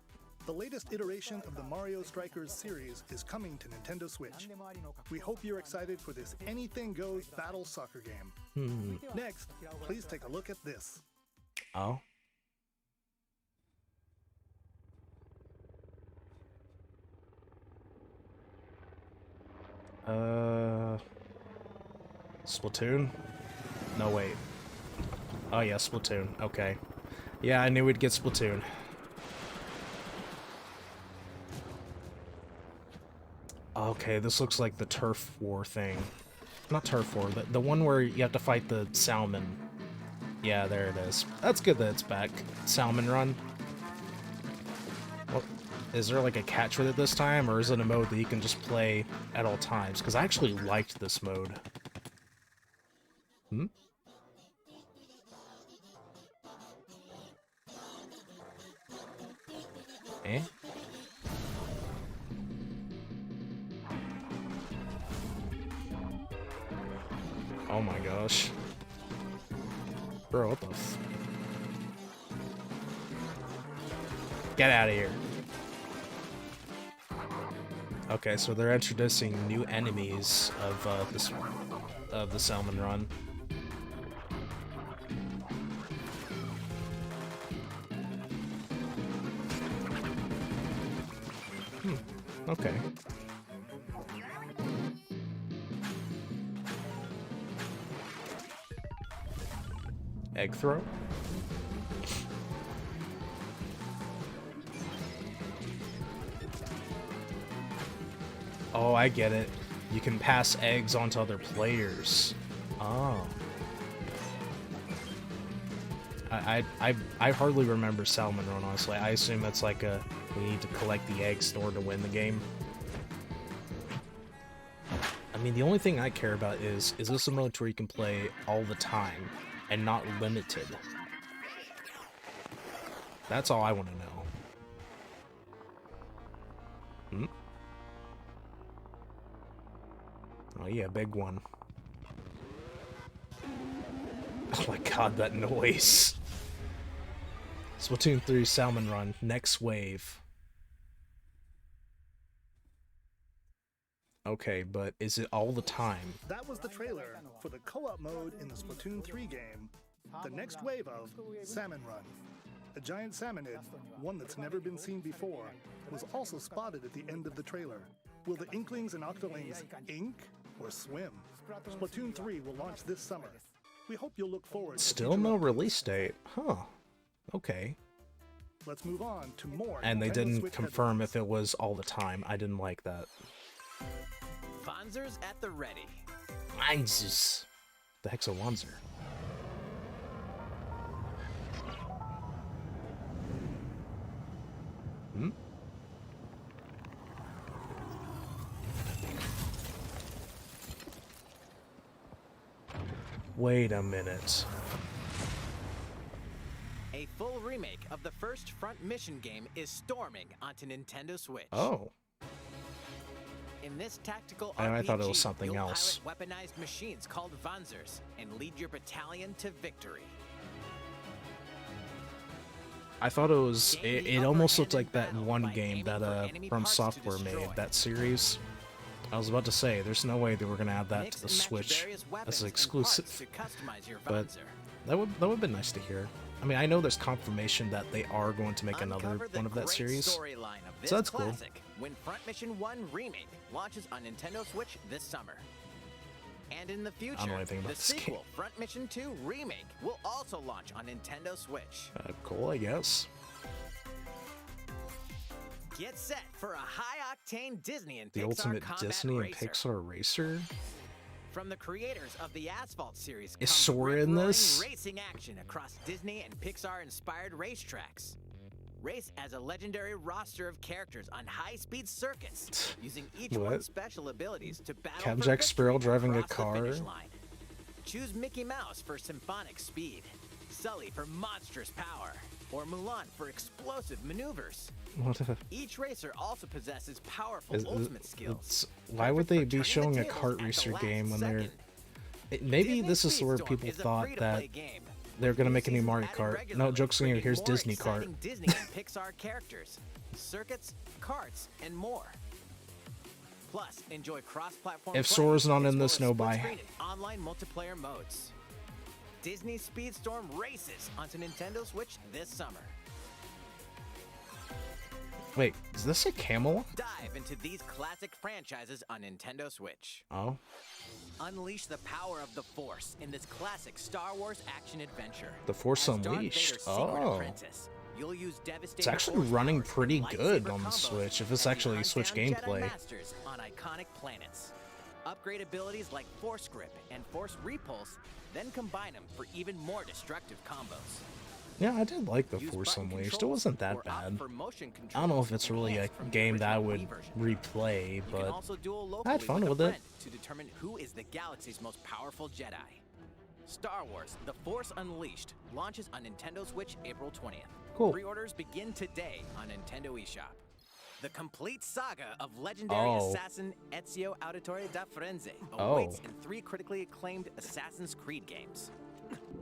The latest iteration of the Mario Strikers series is coming to Nintendo Switch. We hope you're excited for this anything goes battle soccer game. Next, please take a look at this. Oh. Splatoon? No, wait. Oh yeah, Splatoon. Okay. Yeah, I knew we'd get Splatoon. Okay, this looks like the turf war thing. Not turf war, the one where you have to fight the salmon. Yeah, there it is. That's good that it's back. Salmon Run. Well, is there like a catch with it this time, or is it a mode that you can just play at all times? Because I actually liked this mode. Hmm? Eh? Oh my gosh. Bro, what the f... Get out of here. Okay, so they're introducing new enemies of the Salmon Run. Okay. Egg throw? Oh, I get it. You can pass eggs onto other players. Oh. I hardly remember Salmon Run, honestly. I assume it's like a we need to collect the eggs in order to win the game. I mean, the only thing I care about is this a mode where you can play all the time and not limited? That's all I want to know. Hmm? Oh yeah, big one. Oh my god, that noise. Splatoon 3 Salmon Run, next wave. Okay, but is it all the time? That was the trailer for the co-op mode in the Splatoon 3 game, the next wave of Salmon Run. A giant salmonid, one that's never been seen before, was also spotted at the end of the trailer. Will the Inklings and Octolings ink or swim? Splatoon 3 will launch this summer. We hope you'll look forward to Still no release date. Huh. Okay. Let's move on to more. And they Nintendo didn't Switch confirm if it was all the time. I didn't like that. Fonzers at the ready. Wanzers. The heck's a Wanzer? Hmm? Wait a minute. A full remake of the first Front Mission game is storming onto Nintendo Switch. Oh. In this tactical And RPG, I thought it was something you'll else. pilot weaponized machines called Vanzers and lead your battalion to victory. I thought it was. It almost looked like that one game that From Software made, that series. I was about to say, there's no way they were gonna add that to the Switch as an exclusive. But that would have been nice to hear. I mean, I know there's confirmation that they are going to make another one of that series, so that's cool. When Front Mission 1 Remake launches on Nintendo Switch this summer. And in the future, I don't know anything about the this sequel, game. Front Mission 2 Remake, will also launch on Nintendo Switch. Cool, I guess. Get set for a high-octane Disney and The Pixar ultimate combat Disney and racer. Pixar racer? From the creators of the Asphalt series, Is comes Sora in rip-roaring this? racing action across Disney and Pixar-inspired racetracks. Race as a legendary roster of characters on high-speed circuits, using each What? one's special abilities to battle Captain for Jack victory Sparrow driving a across the car? finish line. Choose Mickey Mouse for symphonic speed, Sully for monstrous power, or Mulan for explosive maneuvers. What a... Each racer also possesses powerful ultimate skills. Why would they Perfect for be turning showing the a tables kart at the racer last game when they're... second. Maybe Disney this is where Speedstorm people is a thought free-to-play that game. they're gonna New make a new seasons Mario added Kart. regularly, No, joke's on you, bringing here's more Disney Kart. exciting Disney and Pixar characters, circuits, karts, and more. Plus, enjoy cross-platform If play, Sora's not as in well this, as no split buy. screen and online multiplayer modes. Disney Speedstorm races onto Nintendo Switch this summer. Wait, is this a camel? Dive into these classic franchises on Nintendo Switch. Oh. Unleash the power of the Force in this classic Star Wars action adventure. The Force As Darth Unleashed. Vader's secret Oh. apprentice, you'll use devastating It's actually force running powers pretty and good lightsaber on the combos Switch, if it's as you actually hunt Switch down Jedi gameplay. masters on iconic planets. Upgrade abilities like Force Grip and Force Repulse, then combine them for even more destructive combos. Yeah, I did like the Use Force button Unleashed. It controls wasn't that or opt bad. for motion I don't know if controls it's really a enhanced from the game that I original would Wii version. replay, You can but also duel I locally had fun with with a it. friend to determine who is the galaxy's most powerful Jedi. Star Wars: The Force Unleashed launches on Nintendo Switch April 20th. Cool. Pre-orders begin today on Nintendo eShop. The complete saga of legendary Oh. assassin Ezio Auditore da Firenze Oh. awaits in 3 critically acclaimed Assassin's Creed games.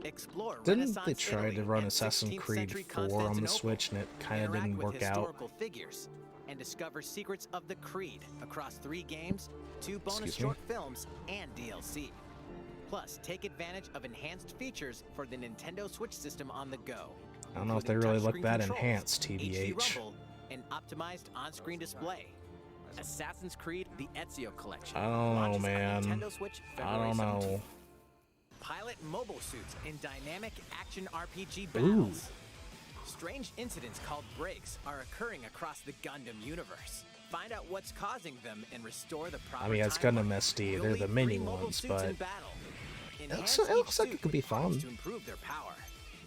Explore Didn't Renaissance they try Italy to run and Assassin's 16th Creed century 4 on the Constantinople. Switch and it kind of Interact didn't with work out? historical figures and discover secrets of the Creed across 3 games, 2 bonus Excuse me? short films, and DLC. Plus, take advantage of enhanced features for the Nintendo Switch system on the go. I don't know if they including really look touchscreen that controls, enhanced, HD TBH. rumble, and optimized on-screen display. Assassin's Creed: The Ezio Collection. I don't know, launches on man. Nintendo Switch I February don't know. 17th. Pilot mobile suits in dynamic action RPG battles. Strange incidents called breaks are occurring across the Gundam universe. Find out what's causing them and restore the proper I mean, it's timeline. Gundam SD. You'll They're lead the 3 mini mobile ones, suits in but battle. it Enhance looks each like suit it could be with parts fun. to improve their power.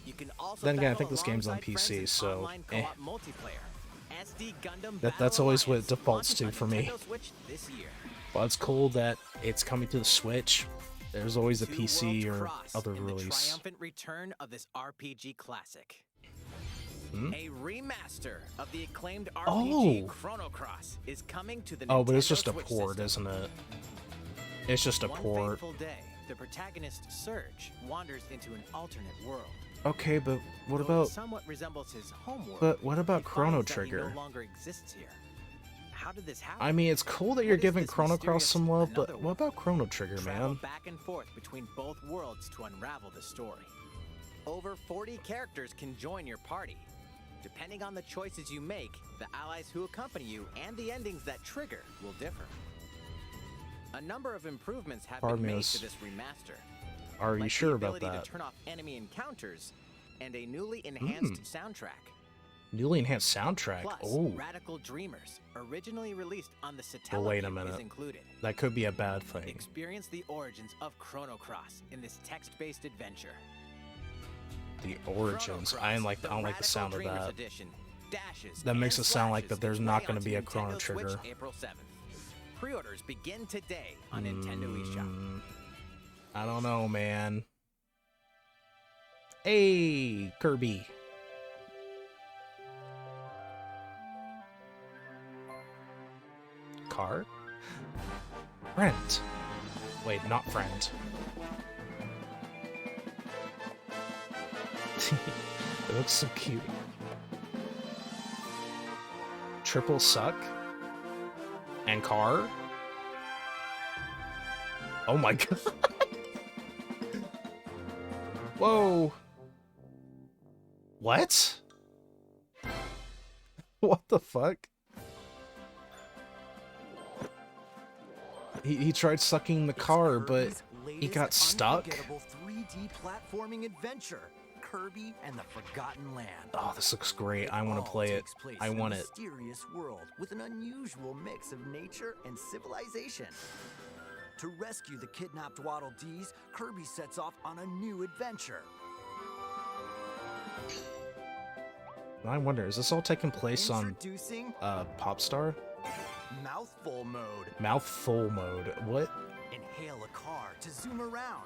You can also Then again, I battle think this game's on alongside friends PC, in so, online eh. co-op multiplayer. SD Gundam That's Battle always what it Alliance defaults launches to on for me. Nintendo Switch this year. Well, it's cool that it's coming to the Switch. There's always a Two PC worlds or cross other in the release. triumphant return of this RPG classic. Hmm? A remaster of the acclaimed RPG Chrono Cross is coming to the Oh, but it's Nintendo just a Switch port, system. isn't it? It's just a One port. fateful day, the protagonist Surge wanders into an alternate world. Okay, but what Though it about... somewhat resembles his home world, But what about he Chrono finds that he Trigger? no longer exists here. How did this happen? I mean, it's cool that you're What is giving this Chrono Cross mysterious some love, but another what about Chrono Trigger, Travel man? back and forth between both worlds to unravel the story. Over 40 characters can join your party. Depending on the choices you make, the allies who accompany you and the endings that trigger will differ. A number of improvements have Pardon been me, made is- to this remaster. Are you like sure the about ability that? to turn off enemy encounters and a newly enhanced soundtrack. Newly enhanced soundtrack. Plus, Oh, Radical Dreamers, originally released on the well, Satellite, wait a is minute. included. That could be a bad thing. Experience the origins of Chrono Cross in this text-based adventure. The origins. I don't like the sound of that. Edition dashes That makes and it sound like slashes that there's its not way going to onto be a Nintendo Chrono Switch Trigger. April 7th. Pre-orders begin today on Nintendo eShop. I don't know, man. Hey, Kirby. Car? Friend. Wait, not friend. It looks so cute. Triple suck? And car? Oh my god. Whoa. What? What the fuck? He tried sucking the car, but He got stuck? Unforgettable 3D platforming adventure, Kirby and the Forgotten Land. Oh, this looks great. I want to play it. I want it. Mysterious world with an unusual mix of nature and civilization. To rescue the kidnapped Waddle Dees, Kirby sets off on a new adventure. I wonder, is this all taking place on Introducing Popstar? Mouthful mode. Mouthful mode. What? Inhale a car to zoom around.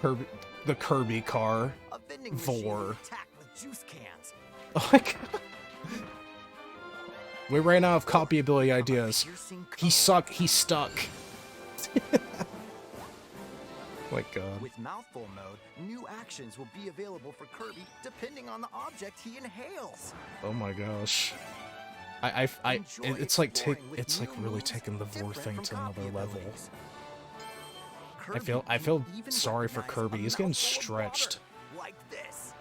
Kirby, the Kirby car. A vending machine Vor. attacked with juice cans. Oh my god. We ran out of copyability ideas. He's stuck. Oh my god. With Mouthful mode, new actions will be available for Kirby depending on the object he inhales. Oh my gosh. It's like really taking the Vor thing to another level. I feel sorry for Kirby. He's getting stretched. Like this.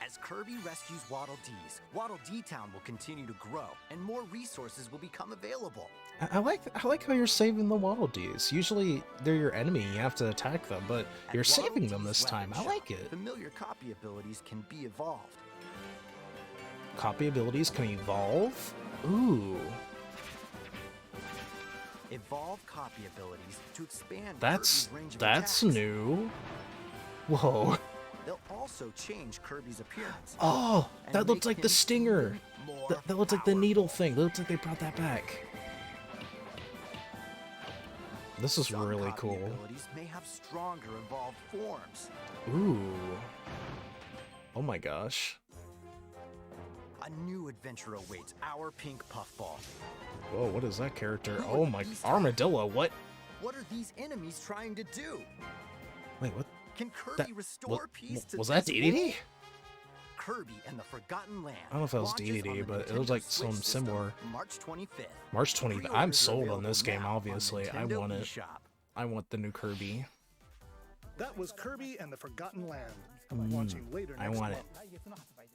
As Kirby rescues Waddle Dees, Waddle Dee Town will continue to grow, and more resources will become available. I like how you're saving the Waddle Dees. Usually they're your enemy, you have to attack them, but you're saving them this time. I like it. Familiar copy abilities can be evolved. Copy abilities can evolve? Ooh. Evolve copy abilities to expand That's Kirby's range of attacks. new. Whoa. They'll also change Kirby's appearance. Oh, and that looked make like the him stinger. even more That looked like the needle thing. That looked like they brought that back. This is Some really copy cool. abilities may have stronger evolved forms. Ooh. Oh my gosh. A new adventure awaits our pink puffball. Whoa, what is that character? Who Oh are my, these armadillo, what? What are these enemies trying to do? Wait, what? Can Kirby That, restore peace to was that this DDD? world? Kirby and the Forgotten Land. I don't know if that was launches on DDD, the but it Nintendo was like Switch some system similar. March 25th. March 20th. I'm Pre-orders are sold on available this game, now on obviously. I Nintendo want it. eShop. I want the new Kirby. That was Kirby and the Forgotten Land. Launching later I next want month.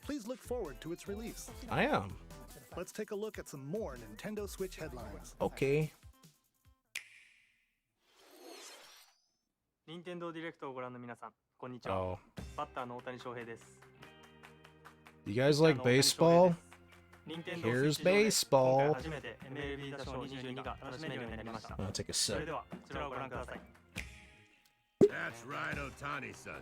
Please look forward to its release. I am. Let's take a look at some more Nintendo Switch headlines. Okay. 任天堂ディレクトをご覧の皆さん、こんにちは。 Oh. バッターの大谷翔平です。 You guys like baseball? 任天堂 Here's スイッチ上で今 baseball. 回初めて MLB 打賞22が楽しめるようになりました。 I'm gonna take a それ sip. ではこちらをご覧ください。 That's right, Otani-san.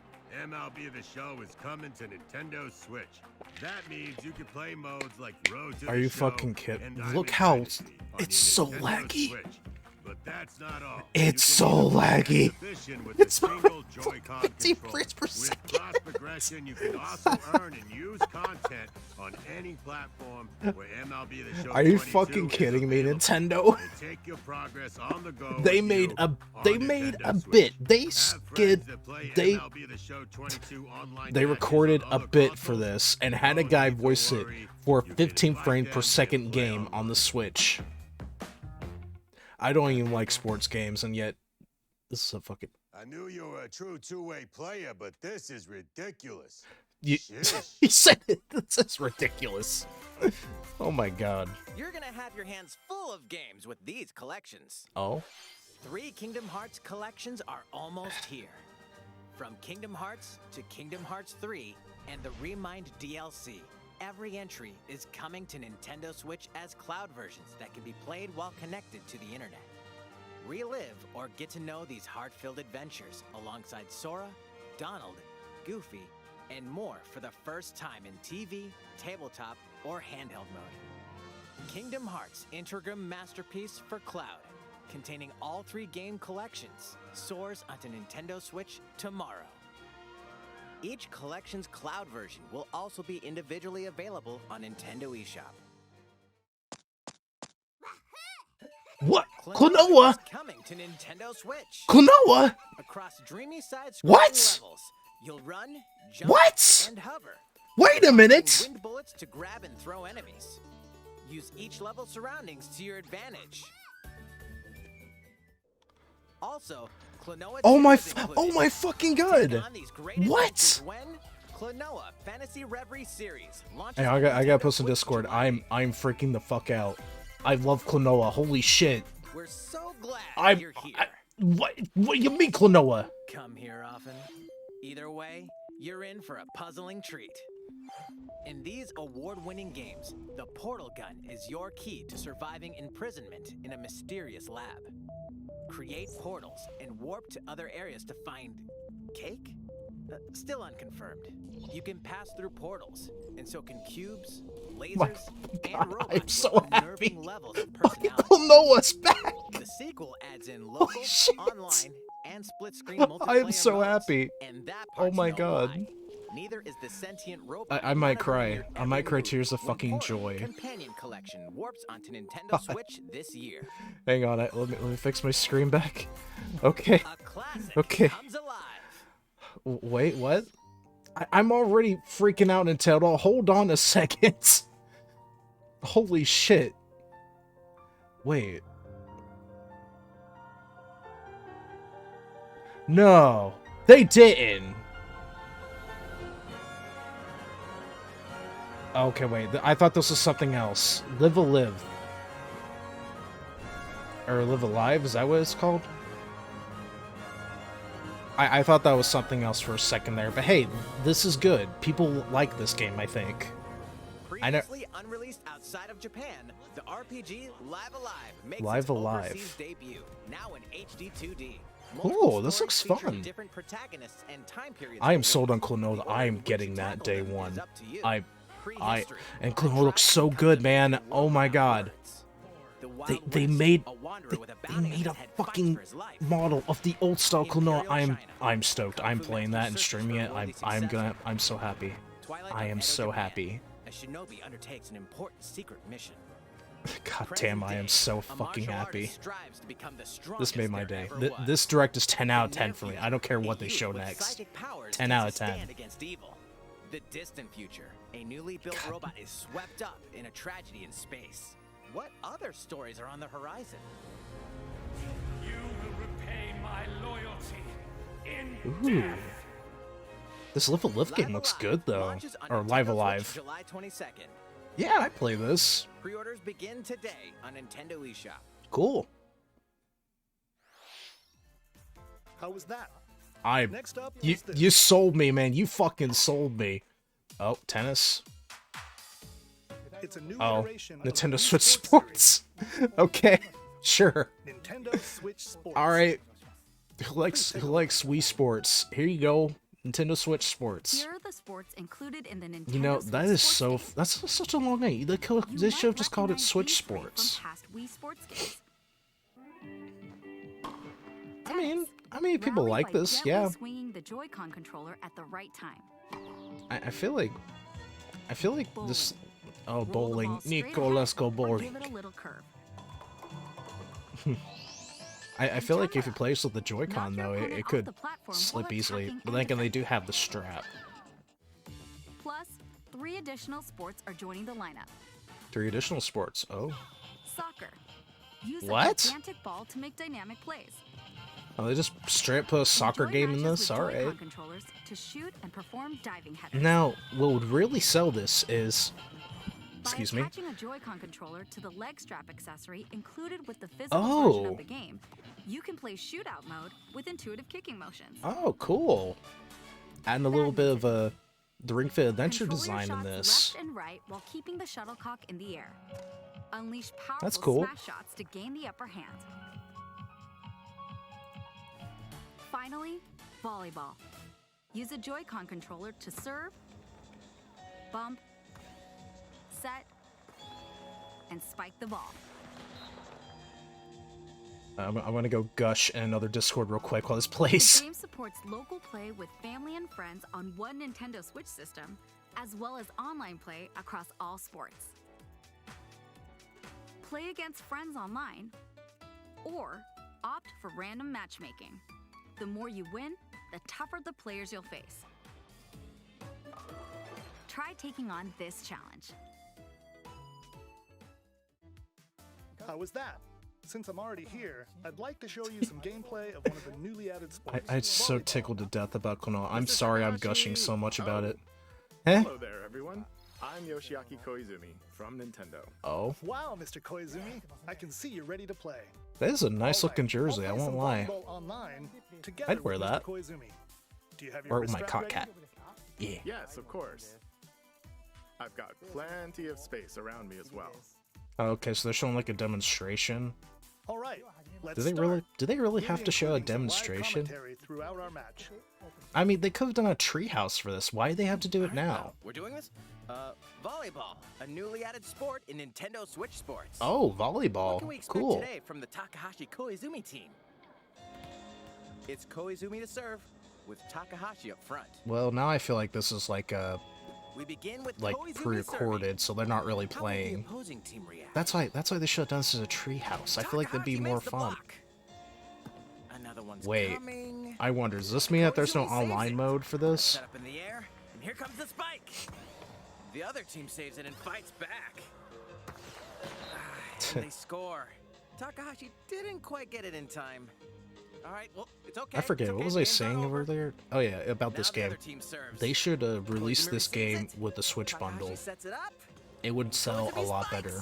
MLB The Show is coming to Nintendo Switch. That means you can play modes like Road to Are the you Show fucking kidding? and Look Diamond how Dynasty on it's your so Nintendo laggy. Switch. But that's not all. It's You can so even laggy. be efficient with a It's single Joy-Con 50 controller. frames per With second. cross progression, you can also earn and use content on any platform where MLB The Show Are you 22 fucking is kidding me, available. Nintendo? And take your progress on the go They with made you a on Nintendo Switch. bit. They Have skid. friends that play They MLB The Show 22 online they matches recorded on a other bit for consoles. this and had a No guy need to voice it worry. for a You can 15 invite frame them per to second play game on online. the Switch. I don't even like sports games, and yet this is a fucking. I knew you were a true two-way player, but this is ridiculous. You, Sheesh. he said it. This is ridiculous. Oh my god. You're gonna have your hands full of games with these collections. Oh. 3 Kingdom Hearts collections are almost here. From Kingdom Hearts to Kingdom Hearts 3 and the Remind DLC, every entry is coming to Nintendo Switch as cloud versions that can be played while connected to the internet. Relive or get to know these heart-filled adventures alongside Sora, Donald, Goofy, and more for the first time in TV, tabletop, or handheld mode. Kingdom Hearts Integrum Masterpiece for Cloud, containing all 3 game collections, soars onto Nintendo Switch tomorrow. Each collection's cloud version will also be individually available on Nintendo eShop. What? Klonoa Klonoa? is coming to Nintendo Switch. Klonoa? Across dreamy side What? scrolling levels, you'll run, jump, What? and hover. Wait a minute. Using wind bullets to grab and throw enemies. Use each level's surroundings to your advantage. Also, Klonoa Oh my! Tears included. Oh my fucking Take god! on these great What? adventures when Klonoa Fantasy Reverie Series launches Hey, on I gotta Nintendo post in Switch Discord. July. I'm freaking the fuck out. I love Klonoa. Holy shit. We're so you're here. What do you mean, Klonoa? Come here often. Either way, you're in for a puzzling treat. In these award-winning games, the portal gun is your key to surviving imprisonment in a mysterious lab. Create portals and warp to other areas to find cake? Still unconfirmed. You can pass through portals, and so can cubes, lasers, and robots. I'm so happy. Levels of personality. Klonoa's back. The sequel adds in local, online, and split-screen multiplayer I am so modes, happy. And that Oh part's my no god. lie. Neither is the sentient robot. I might cry. monitoring your I might every cry move. tears of fucking joy. Companion collection warps onto Nintendo Switch this year. Hang on, let me fix my screen back. Okay. Okay. Comes alive. Wait, what? I'm already freaking out, Nintendo. Hold on a second. Holy shit. Wait. No, they didn't. Okay, wait. I thought this was something else. Live a Live. Or Live Alive, is that what it's called? I thought that was something else for a second there, but hey, this is good. People like this game, I think. Previously unreleased outside of Japan, the RPG Live Alive makes Live its Alive. overseas debut, now in HD 2D. Cool, this looks fun. Different protagonists and time periods I am sold on Klonoa. I am getting that day one. And Klonoa looks so good, man. Oh my god. They made a fucking model of the old style Klonoa. I'm stoked. I'm playing that and streaming it. I'm so happy. I am so happy. A shinobi undertakes an important secret mission. God damn, I am so fucking happy. Strives to become the This made strongest my there day. ever was. This direct is 10 out of 10 for me. I don't care what they A show youth with next. psychic powers 10 takes out a of 10. stand against evil. The distant future, a newly built robot is swept up in a tragedy in space. What other stories are on the horizon? You will repay my loyalty in Ooh. death. This Live Alive game looks good though. Launches on Or Nintendo Live Switch Alive. July 22nd. Yeah, I play this. Pre-orders begin today on Nintendo eShop. Cool. How was that? Next up You is this. you sold me, man. You fucking sold me. Oh, tennis. It's a new Oh, iteration of Nintendo the Switch Sports Sports. Okay, sure. Nintendo Switch Sports. All right. Who likes Wii Sports? Here you go. Nintendo Switch Sports. Here are the sports included in the Nintendo You know, Switch that is Sports so. game. That's such a long name. They should have just called it Recognize Switch these three Sports. From past Wii Sports games. I mean, people Rally like by this, gently yeah. swinging the Joy-Con controller at the right time. I feel like this. Oh, Roll the bowling. ball straight Nico, ahead let's go or bowling. Give it a little curve. I feel like if you play this with the Joy-Con, Knock your though, opponent it off could the platform slip while easily. attacking But and then again, they do defending. have the strap. Plus, 3 additional sports are joining the lineup. 3 additional sports. Oh. Soccer. Use What? a gigantic ball to make dynamic plays. Oh, they just straight up put a soccer Enjoy game in matches this? with Joy-Con Alright. controllers to shoot and perform diving headers. Now, what would really sell this is... Excuse By me? attaching a Joy-Con controller to the leg strap accessory included with the physical version Oh. of the game, you can play shootout mode with intuitive kicking motions. Oh, cool. Adding a little bit of the Ring Fit Adventure Control your design in shots this. left and right while keeping the shuttlecock in the air. Unleash powerful That's cool. smash shots to gain the upper hand. Finally, volleyball. Use a Joy-Con controller to serve, bump, set, and spike the ball. I'm gonna go gush in another Discord real quick while this The plays. game supports local play with family and friends on one Nintendo Switch system, as well as online play across all sports. Play against friends online, or opt for random matchmaking. The more you win, the tougher the players you'll face. Try taking on this challenge. How was that? Since I'm already here, I'd like to show you some gameplay of one of the newly added sports. I'm so tickled to death about Konoha. I'm sorry I'm gushing so much about it. Hello there, everyone. I'm Yoshiaki Koizumi from Nintendo. Oh. Wow, Mr. Koizumi. I can see you're ready to play. That is a nice looking jersey, I won't lie. I'd wear that. Do you have Or your my cock cat. Yeah. Yes, of course. I've got plenty of space around me as well. Okay, so they're showing like a demonstration. All right, let's Do they really have to show a demonstration? Throughout our match. I mean, they could have done a treehouse for this. Why do they have to do it now? We're doing this? Volleyball, a newly added sport in Nintendo Switch Sports. Oh, volleyball. What can we expect Cool. today from the Takahashi Koizumi team? It's Koizumi to serve, with Takahashi up front. Well, now I feel like this is like We begin with like pre-recorded, so they're not really playing. That's why they should have done this as a treehouse. I feel like that'd be more fun. Wait, I wonder, does this mean that there's no online mode for this? Set up in the air, and here comes the spike. The other team saves it and fights back. And they score. Takahashi didn't quite get it in time. All right, well, it's okay. I forget, what was I saying over there? Oh yeah, about this game. They should release this game with the Switch bundle. It would sell a lot better.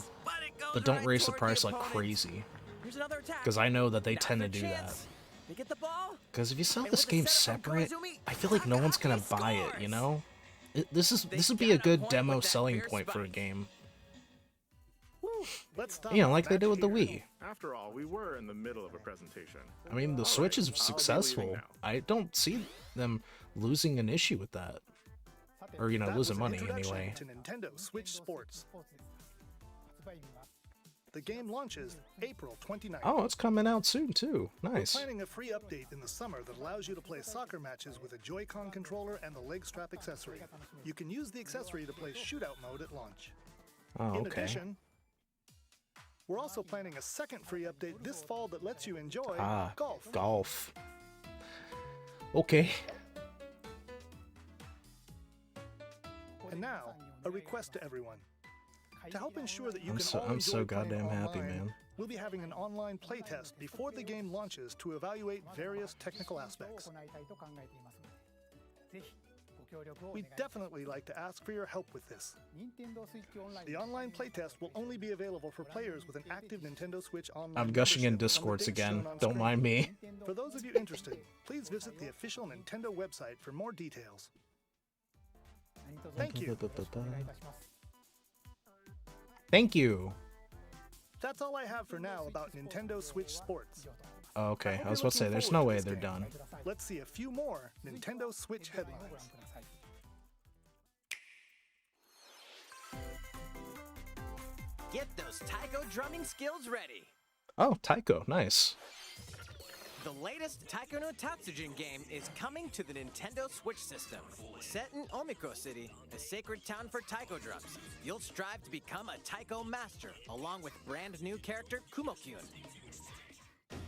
But don't raise the price like crazy. Because I know that they tend to do that. Because if you sell this game separate, I feel like no one's gonna buy it, you know? This would be a good demo selling point for a game. You know, like they did with the Wii. After all, we were in the middle of a presentation. I mean, the Switch is successful. I don't see them losing an issue with that. Or, you know, losing money anyway. To Nintendo Switch Sports. The game launches April 29th. Oh, it's coming out soon too. Nice. We're planning a free update in the summer that allows you to play soccer matches with a Joy-Con controller and the leg strap accessory. You can use the accessory to play shootout mode at launch. Oh, In okay. addition, we're also planning a second free update this fall that lets you enjoy golf. Golf. Okay. And now, a request to everyone. To help ensure that you I'm so goddamn happy, man. We'll be having an online playtest before the game launches to evaluate various technical aspects. We'd definitely like to ask for your help with this. The online playtest will only be available for players with an active Nintendo Switch Online. I'm gushing in membership on the Discords dates again. shown on Don't screen. mind me. For those of you interested, please visit the official Nintendo website for more details. Thank you. Thank you. That's all I have for now about Nintendo Switch Sports. Oh, okay, hope I was you're about to say, looking there's forward no to way this they're game. done. Let's see a few more Nintendo Switch headlines. Get those taiko drumming skills ready. Oh, Taiko, nice. The latest Taiko no Tatsujin game is coming to the Nintendo Switch system. Set in Omiko City, a sacred town for taiko drums, you'll strive to become a taiko master, along with brand new character Kumo-kyun.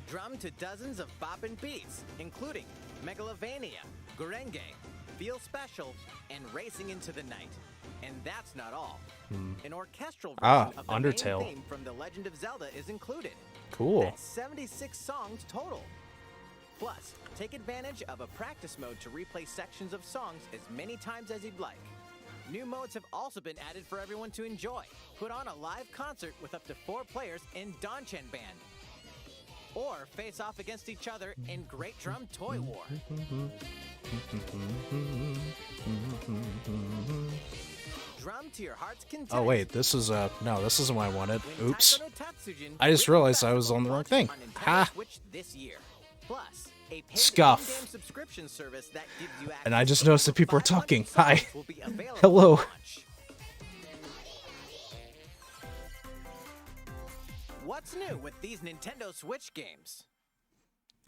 Drum to dozens of boppin' beats, including Megalovania, Gurenge, Feel Special, and Racing into the Night. And that's not all. An orchestral version of the Undertale. main theme from The Legend of Zelda is included. Cool. That's 76 songs total. Plus, take advantage of a practice mode to replay sections of songs as many times as you'd like. New modes have also been added for everyone to enjoy. Put on a live concert with up to 4 players in Donchen Band. Or face off against each other in Great Drum Toy War. Drum to your heart's content. Oh wait, this is no, this isn't what I wanted. Oops. Taiko no Tatsujin I just realized I was on the wrong thing. on Nintendo Ha! Switch this year. Plus, a paid Scuff. in-game subscription service that gives you And I access just to noticed that people are 500 talking. songs Hi. will be available Hello. at launch. What's new with these Nintendo Switch games?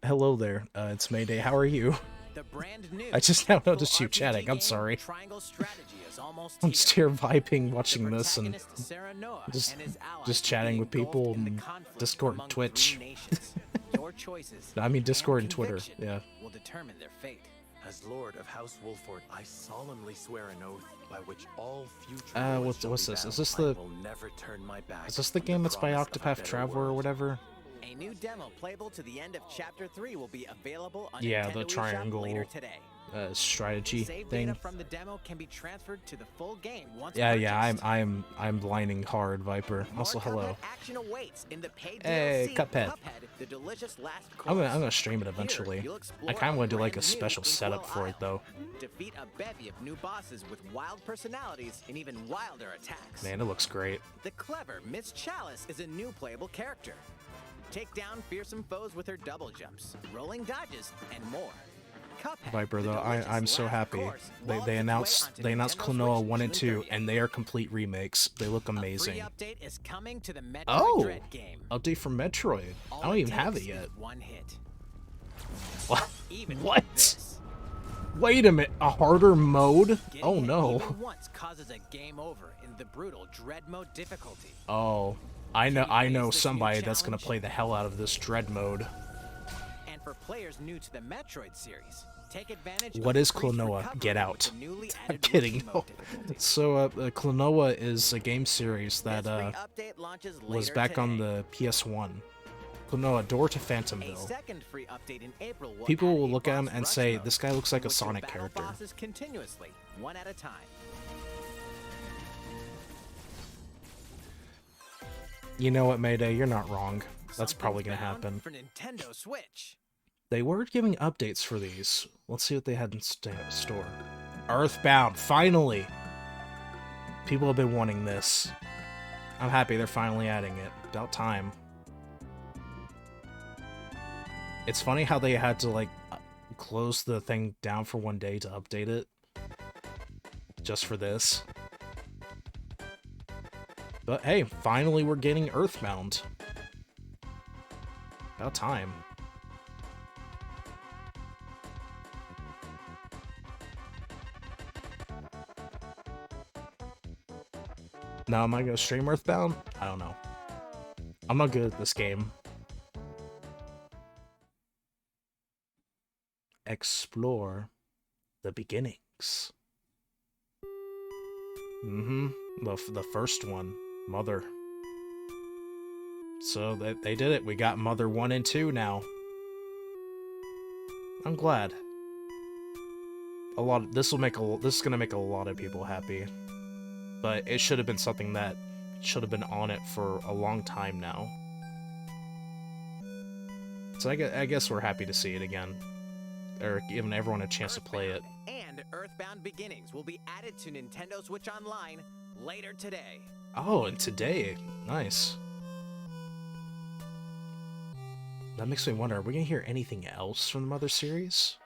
Hello there. It's Mayday. How are you? The brand new I just now tactical noticed you RPG chatting. I'm game, sorry. Triangle Strategy is almost I'm here. just here vibing, watching this, and Protagonist Sarah Noah just and his allies just will chatting be with people engulfed in the and conflict Discord, among Twitch. 3 nations. Your choices I mean Discord and Twitter. conviction Yeah. will determine their fate. As Lord of House Wolford, I solemnly swear an oath by which all future lords shall what's be this? bound. Is this I the will never turn my back Is this the on game that's by promise of a Octopath better Traveler or world. whatever? A new demo playable to the end of Chapter 3 will be available on Yeah, Nintendo the eShop triangle. later today. strategy Save thing. data from the demo can be transferred to the full game once Yeah, purchased. I'm lining hard, Viper. Also, More hello. Cuphead action awaits in the paid Hey, DLC, Cuphead. the delicious last I'm course. gonna stream it eventually. Here, you'll I explore kind of want to do like a brand new special setup Inkwell for it though. Defeat a bevy of new bosses with wild personalities and even wilder attacks. Man, it looks great. The clever Miss Chalice is a new playable character. Take down fearsome foes with her double jumps, rolling dodges, and more. Cuphead, Viper the though, I'm so last happy. course, They logs they its announced way onto they announced Nintendo Klonoa Switch 1 and June 2, 30th. and they are complete remakes. They look amazing. A free update is coming to the Metroid Oh, Dread game. update from Metroid. All I don't it even have it takes yet. is one hit. What? Even with What? this, Wait a minute, a harder mode? getting Oh hit no. even once causes a game over in the brutal Dread mode difficulty. Oh, I know this new somebody that's gonna challenge? play the hell out of this Dread mode. And for players new to the Metroid series, take advantage What of is increased Klonoa? recovery Get with out. the newly I'm added kidding. Rookie mode difficulty. So, Klonoa is a game series that This free update launches was later back on today. the PS1. Klonoa, Door to A Phantomville. second free update in April will People add will a look at him boss and rush say, mode, this guy looks like in a which you'll Sonic battle character. bosses continuously, one at a time. You know what, Mayday? You're not wrong. That's Something's probably gonna bound happen. For Nintendo Switch. They were giving updates for these. Let's see what they had in store. Earthbound, finally! People have been wanting this. I'm happy they're finally adding it. About time. It's funny how they had to, like, close the thing down for one day to update it. Just for this. But hey, finally we're getting Earthbound. About time. Now, am I gonna stream Earthbound? I don't know. I'm not good at this game. Explore the beginnings. The first one, Mother. So they did it. We got Mother 1 and 2 now. I'm glad. This is gonna make a lot of people happy. But it should have been something that should have been on it for a long time now. So I guess we're happy to see it again. Or giving everyone a chance to play it. And Earthbound Beginnings will be added to Nintendo Switch Online later today. Oh, and today. Nice. That makes me wonder, are we gonna hear anything else from the Mother series?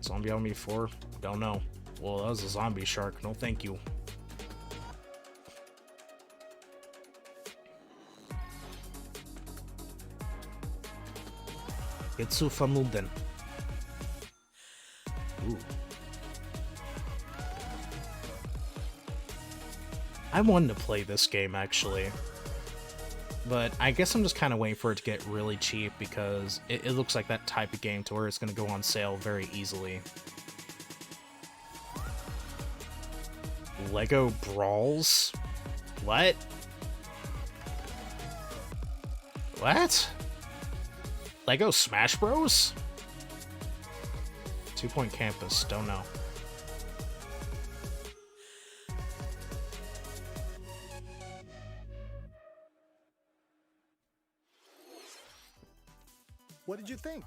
Zombie Army 4? Don't know. Well, that was a zombie shark. No thank you. Getsu Famuden. Ooh. I wanted to play this game, actually. But I guess I'm just kind of waiting for it to get really cheap because it looks like that type of game to where it's going to go on sale very easily. Lego Brawls? What? What? Lego Smash Bros? 2 Point Campus, don't know. What did you think?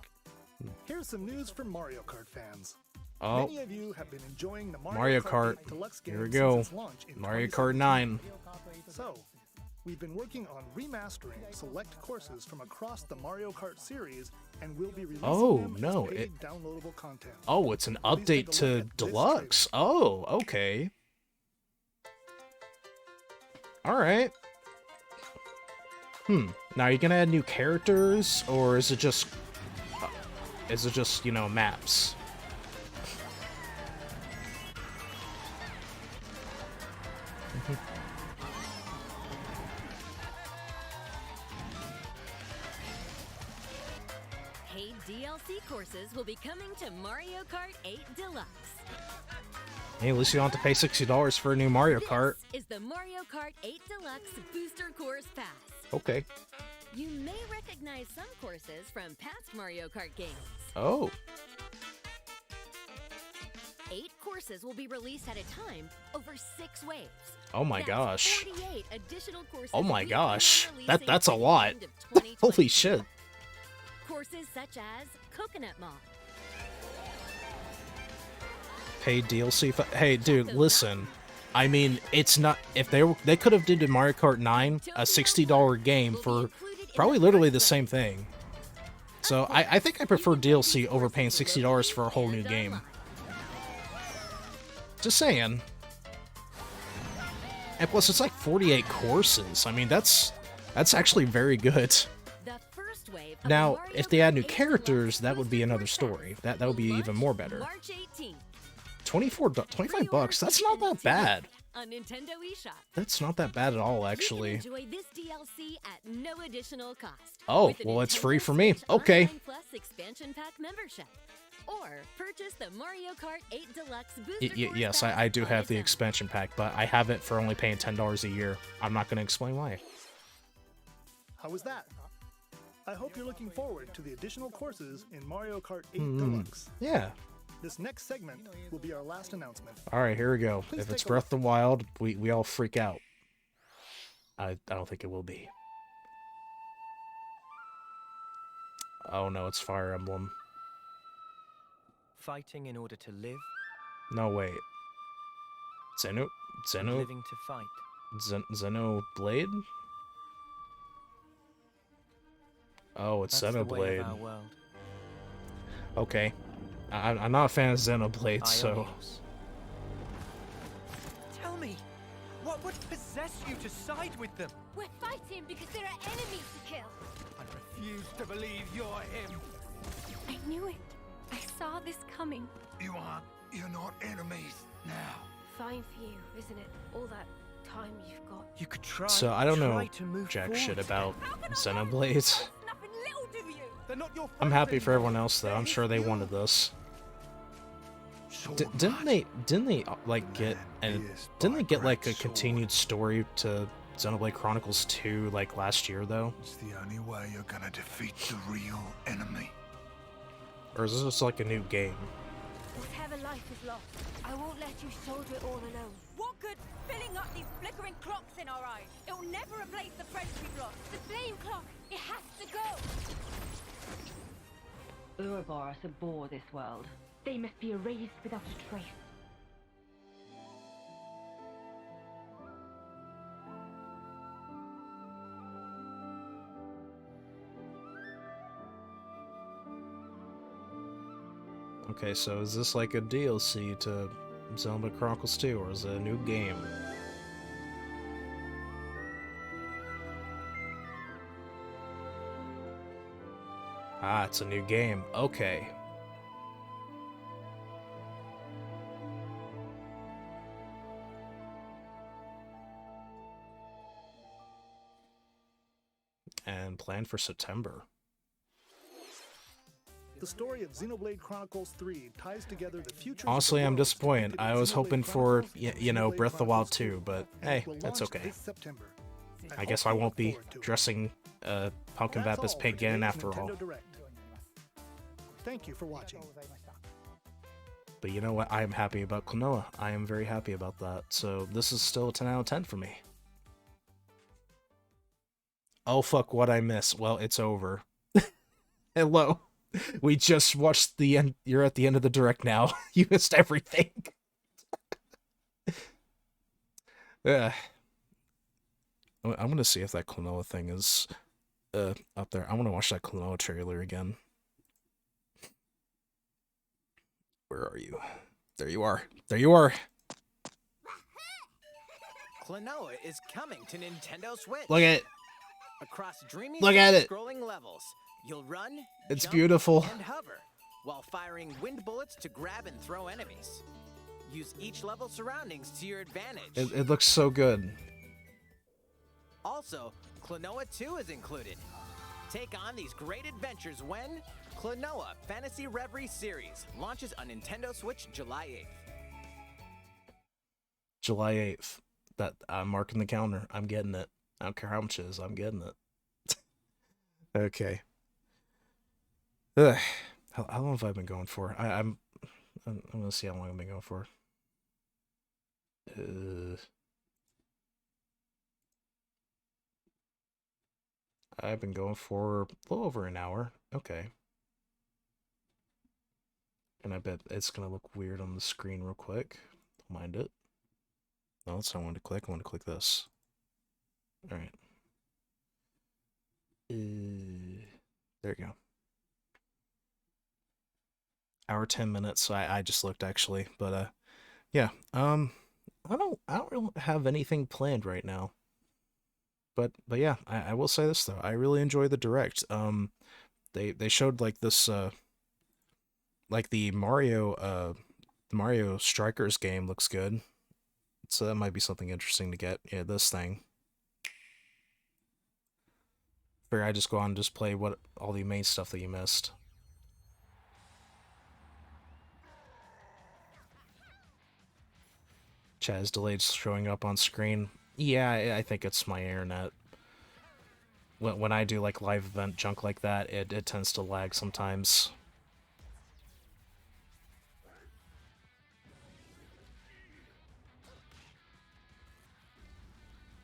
Here's some news for Mario Kart fans. Oh. Many of you have been enjoying the Mario Kart. 8 Deluxe game Here we since go. its launch in Mario 2017. Kart 9. So, we've been working on remastering select courses from across the Mario Kart series, and we'll be releasing them as paid downloadable content. Oh, it's an Please take update a to look at this Deluxe. Oh, okay. Alright. Now, are you gonna add new characters, or is it just, you know, maps? Paid DLC courses will be coming to Mario Kart 8 Deluxe. Hey, at least you don't have to pay $60 for a new Mario Kart. This is the Mario Kart 8 Deluxe Booster Course Pass. Okay. You may recognize some courses from past Mario Kart games. Oh. 8 courses will be released at a time over 6 waves. Oh my gosh. 48 additional courses. Oh my gosh. That's a lot. Holy shit. Courses such as Coconut Mall. Paid DLC. Hey, dude, listen. I mean, it's not. If they could have did a Mario Kart 9 a $60 game for probably literally the same thing. So I think I prefer DLC over paying $60 for a whole new game. Just saying. And plus, it's like 48 courses. I mean, that's actually very good. Now, if they add new characters, that would be another story. That would be even more better. 25 bucks. That's not that bad. On Nintendo eShop. That's not that bad at all, actually. Enjoy this DLC at no additional cost. Oh, well, it's free for me. Okay. Plus expansion pack membership. Or purchase the Mario Kart 8 Deluxe Booster Course Yes, I do have the expansion pack, but I have it for only paying $10 a year. I'm not going to explain why. How was that? I hope you're looking forward to the additional courses in Mario Kart 8 Deluxe. Yeah. This next segment will be our last announcement. All right, here we go. Please if it's take a Breath of the Wild, we all freak out. I don't think it will be. Oh no, it's Fire Emblem. Fighting in order to live. No, wait. Xeno? Living to fight. Xenoblade? Oh, it's That's the way of Xenoblade. our world. Okay. I'm not a fan of Xenoblade, so... Tell me, what would possess you to side with them? We're fighting because there are enemies to kill. I refuse to believe you're him. I knew it. I saw this coming. You're not enemies now. Fine for you, isn't it? All that time you've got. You could try. So I don't know try to move jack forward. shit about Xenoblades. Nothing little do you. They're not your I'm happy for everyone else though. I'm sure they wanted this. Didn't they like get like a continued story to Xenoblade Chronicles 2 like last year though? It's the only way you're gonna defeat the real enemy. Or is this just like a new game? Whatever life is lost, I won't let you soldier it all alone. What good filling up these flickering clocks in our eyes? It'll never replace the friends we've lost. The flame clock, it has to go. Ouroboros abhor this world. They must be erased without a trace. Okay, so is this like a DLC to Xenoblade Chronicles 2, or is it a new game? Ah, it's a new game. Okay. And planned for September. The story of Xenoblade Chronicles 3 ties together the future. Honestly, I'm disappointed. I was hoping for, you know, Breath of the Wild 2, but hey, that's okay. I guess I won't be dressing Pumpkin Vap as Pig Ganon after all. Thank you for watching. But you know what? I am happy about Klonoa. I am very happy about that. So this is still a 10 out of 10 for me. Oh fuck, what I miss? Well, it's over. Hello. We just watched the end. You're at the end of the direct now. You missed everything. I'm gonna see if that Klonoa thing is up there. I want to watch that Klonoa trailer again. Where are you? There you are. There you are. Klonoa is coming to Nintendo Switch. Look at it. Across dreamy Look at it. scrolling levels, you'll run, It's jump, beautiful. and hover while firing wind bullets to grab and throw enemies. Use each level's surroundings to your advantage. It looks so good. Also, Klonoa 2 is included. Take on these great adventures when Klonoa Fantasy Reverie Series launches on Nintendo Switch July July 8th. That I'm marking the calendar. I'm getting it. I don't care how much it is. I'm getting it. Okay. Ugh. How long have I been going for? I'm gonna see how long I've been going for. I've been going for a little over an hour. Okay. And I bet it's gonna look weird on the screen real quick. Don't mind it. No, that's not what I want to click. I want to click this. Alright. There you go. Hour 10 minutes. So I just looked actually, but yeah. I don't really have anything planned right now. But yeah, I will say this though. I really enjoy the direct. They showed like this like the Mario Strikers game looks good. So that might be something interesting to get. Yeah, this thing. Figure I just go on and just play what all the main stuff that you missed. Chaz delayed showing up on screen. Yeah, I think it's my internet. When I do like live event junk like that, it tends to lag sometimes.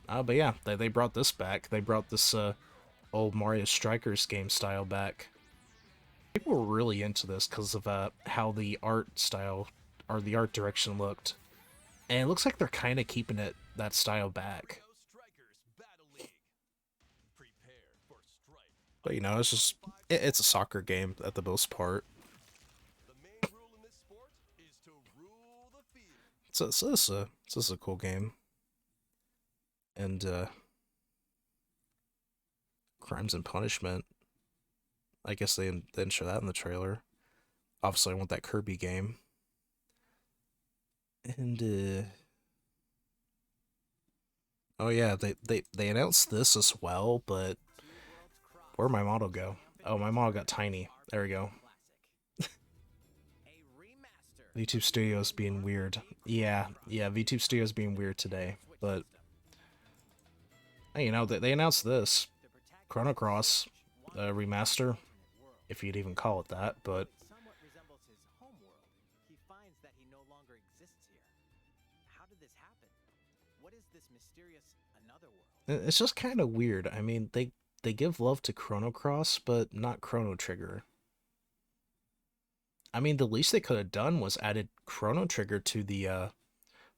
But yeah, they brought this back. They brought this old Mario Strikers game style back. People were really into this because of how the art style or the art direction looked. And it looks like they're kind of keeping that style back. But you know, it's just it's a soccer game at the most part. So this is a cool game. And Crimes and Punishment. I guess they didn't show that in the trailer. Obviously, I want that Kirby game. And oh yeah, they announced this as well, but where'd my model go? Oh, my model got tiny. There we go. VTube Studios being weird. Yeah, VTube Studios being weird today, but hey, you know, they announced this Chrono Cross remaster, if you'd even call it that, but it's just kind of weird. I mean, they give love to Chrono Cross, but not Chrono Trigger. I mean, the least they could have done was added Chrono Trigger to the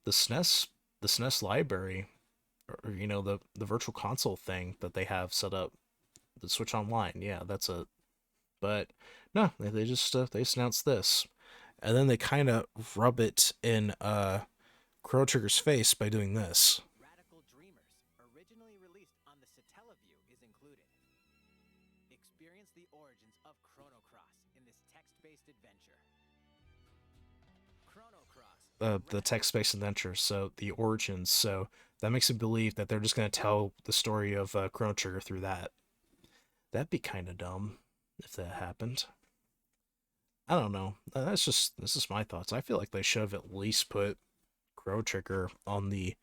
SNES library, or you know, the virtual console thing that they have set up, the Switch Online. Yeah, that's it. But no, they just announced this, and then they kind of rub it in Chrono Trigger's face by doing this. The text-based adventure, so the origins, so that makes me believe that they're just going to tell the story of Chrono Trigger through that. That'd be kind of dumb if that happened. I don't know. This is my thoughts. I feel like they should have at least put Chrono Trigger on the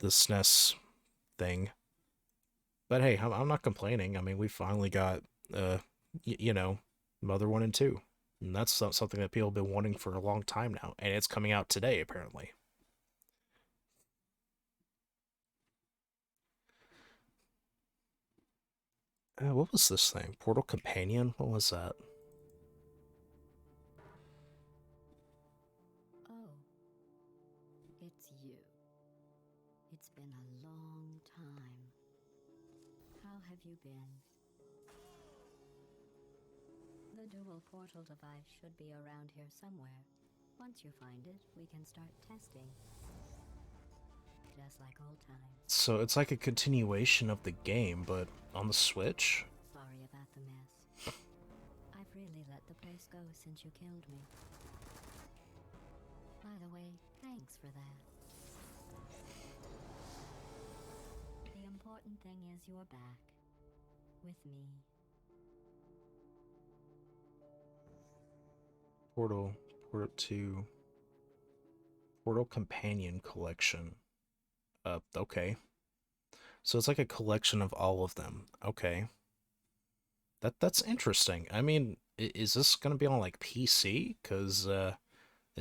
SNES thing. But hey, I'm not complaining. I mean, we finally got you know, Mother 1 and 2. And that's something that people have been wanting for a long time now, and it's coming out today, apparently. What was this thing? Portal Companion? What was that? Oh, it's you. It's been a long time. How have you been? The dual portal device should be around here somewhere. Once you find it, we can start testing. Just like old times. So it's like a continuation of the game, but on the Switch? Sorry about the mess. I've really let the place go since you killed me. By the way, thanks for that. The important thing is you're back. With me. Portal 2. Portal Companion Collection. Okay. So it's like a collection of all of them. Okay. That's interesting. I mean, is this gonna be on like PC? Because it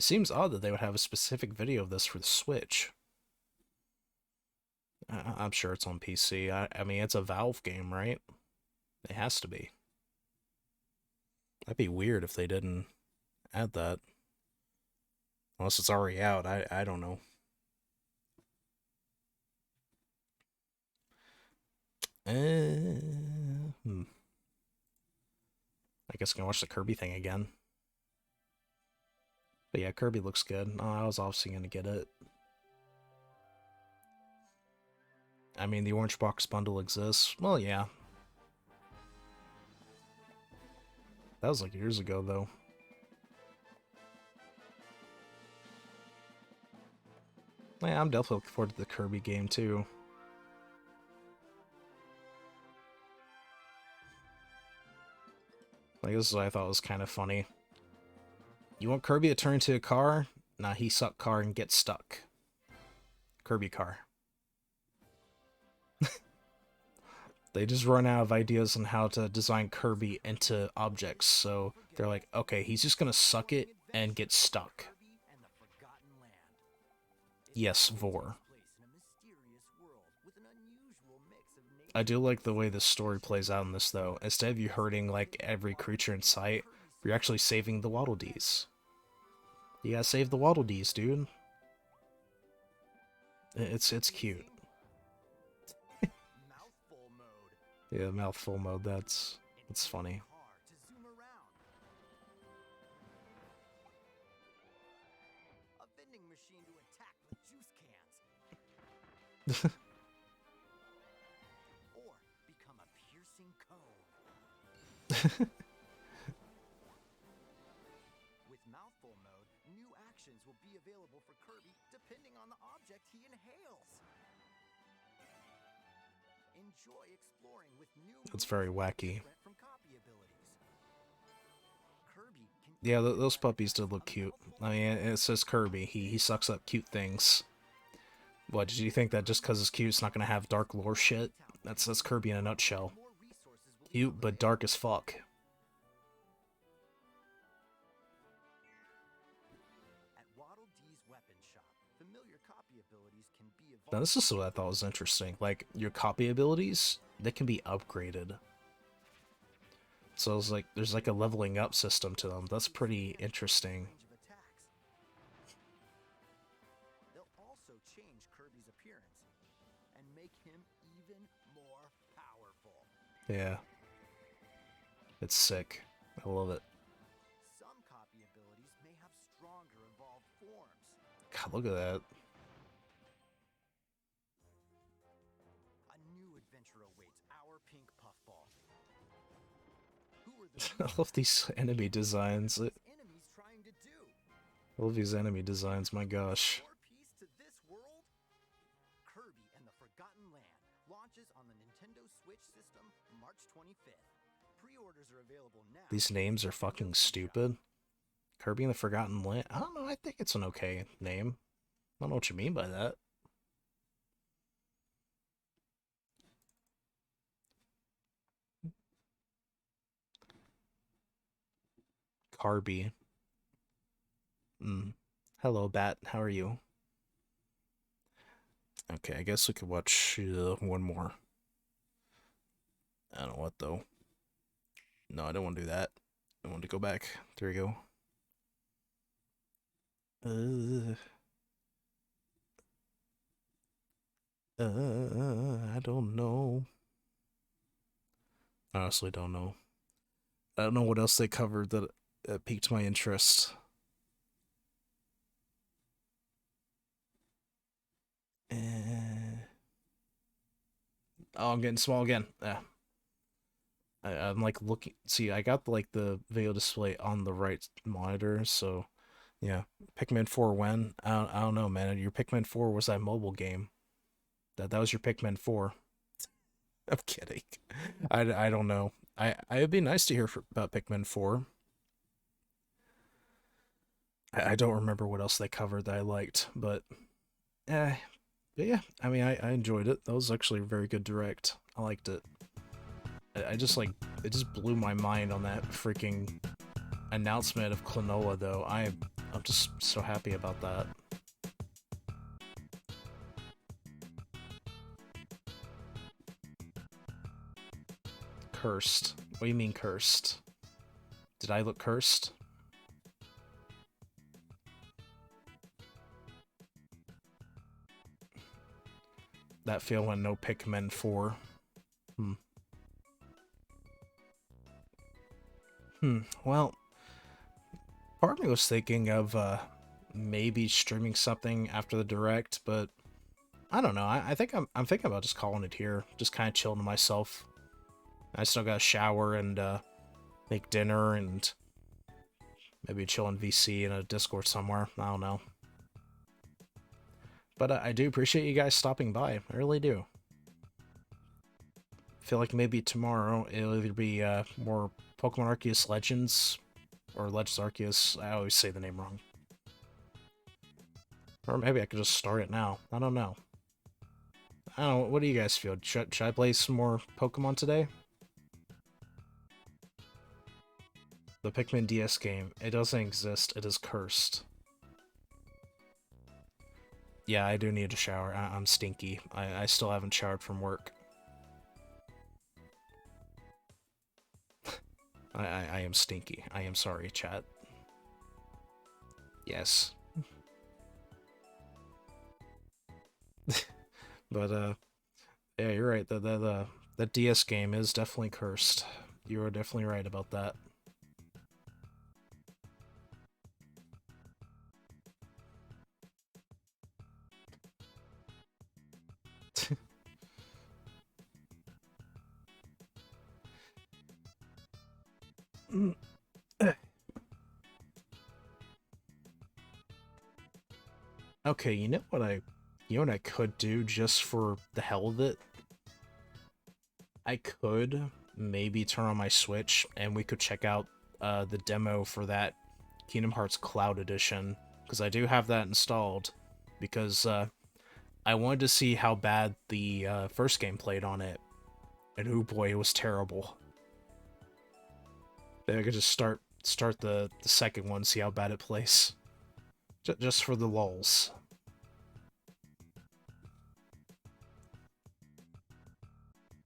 seems odd that they would have a specific video of this for the Switch. I'm sure it's on PC. I mean, it's a Valve game, right? It has to be. That'd be weird if they didn't add that. Unless it's already out. I don't know. I guess I'm gonna watch the Kirby thing again. But yeah, Kirby looks good. Oh, I was obviously gonna get it. I mean, the Orange Box bundle exists. Well, yeah. That was like years ago, though. Yeah, I'm definitely looking forward to the Kirby game, too. Like, this is what I thought was kind of funny. You want Kirby to turn into a car? Nah, he suck car and get stuck. Kirby car. They just run out of ideas on how to design Kirby into objects, so they're like, okay, he's just gonna suck it and get stuck. Yes, Vor. I do like the way the story plays out in this, though. Instead of you hurting, like, every creature in sight, you're actually saving the Waddle Dees. You gotta save the Waddle Dees, dude. It's cute. Yeah, mouthful mode, that's funny. Or become a piercing cone. With mouthful mode, new actions will be available for Kirby depending on the object he inhales. Enjoy exploring with new That's very wacky. from copy abilities. Yeah, those puppies did look cute. I mean, it says Kirby. He sucks up cute things. What, did you think that just because it's cute, it's not gonna have dark lore shit? That's Kirby in a nutshell. Cute, but dark as fuck. At Waddle Dee's weapon shop, familiar copy abilities can be evolved. Now, this is what I thought was interesting. Like, your copy abilities, they can be upgraded. So it's like, there's like a leveling up system to them. That's pretty interesting. They'll also change Kirby's appearance and make him even more powerful. Yeah. It's sick. I love it. Some copy abilities may have stronger evolved forms. God, look at that. A new adventure awaits our pink puffball. I love these enemy designs. I love these enemy designs, my gosh. Piece to this world? Kirby and the Forgotten Land launches on the Nintendo Switch system March 25th. Pre-orders are available now. These names are fucking stupid. Kirby and the Forgotten Land. I don't know, I think it's an okay name. I don't know what you mean by that. Carby. Hello, Bat. How are you? Okay, I guess we could watch one more. I don't know what, though. No, I don't want to do that. I want to go back. There we go. I don't know. I honestly don't know. I don't know what else they covered that piqued my interest. Oh, I'm getting small again. I'm like looking. See, I got like the video display on the right monitor, so yeah. Pikmin 4 when? I don't know, man. Your Pikmin 4 was that mobile game. That was your Pikmin 4. I'm kidding. I don't know. It'd be nice to hear about Pikmin 4. I don't remember what else they covered that I liked, but yeah, I mean, I enjoyed it. That was actually a very good direct. I liked it. I just like, it just blew my mind on that freaking announcement of Klonoa, though. I'm just so happy about that. Cursed. What do you mean cursed? Did I look cursed? That feel when no Pikmin 4. Well, part of me was thinking of maybe streaming something after the direct, but I don't know. I think I'm thinking about just calling it here, just kind of chilling to myself. I still got to shower and make dinner and maybe chill in VC in a Discord somewhere. I don't know. But I do appreciate you guys stopping by. I really do. Feel like maybe tomorrow it'll either be more Pokemon Arceus Legends or Legends Arceus. I always say the name wrong. Or maybe I could just start it now. I don't know. I don't know. What do you guys feel? Should I play some more Pokemon today? The Pikmin DS game. It doesn't exist. It is cursed. Yeah, I do need a shower. I'm stinky. I still haven't showered from work. I am stinky. I am sorry, chat. Yes. But, yeah, you're right. The DS game is definitely cursed. You are definitely right about that. Okay, you know what I could do just for the hell of it? I could maybe turn on my Switch and we could check out the demo for that Kingdom Hearts Cloud Edition, because I do have that installed, because I wanted to see how bad the first game played on it, and oh boy, it was terrible. Maybe I could just start the second one, see how bad it plays. Just for the lulz.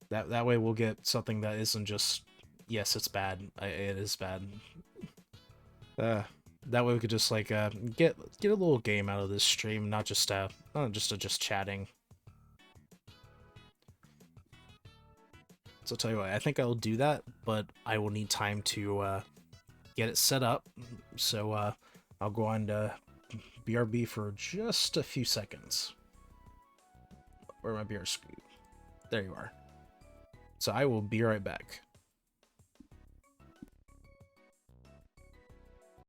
That way we'll get something that isn't just, yes, it's bad. It is bad. That way we could just like get a little game out of this stream, not just chatting. So I'll tell you what, I think I'll do that, but I will need time to get it set up. So I'll go on to BRB for just a few seconds. Where my beer screen? There you are. So I will be right back.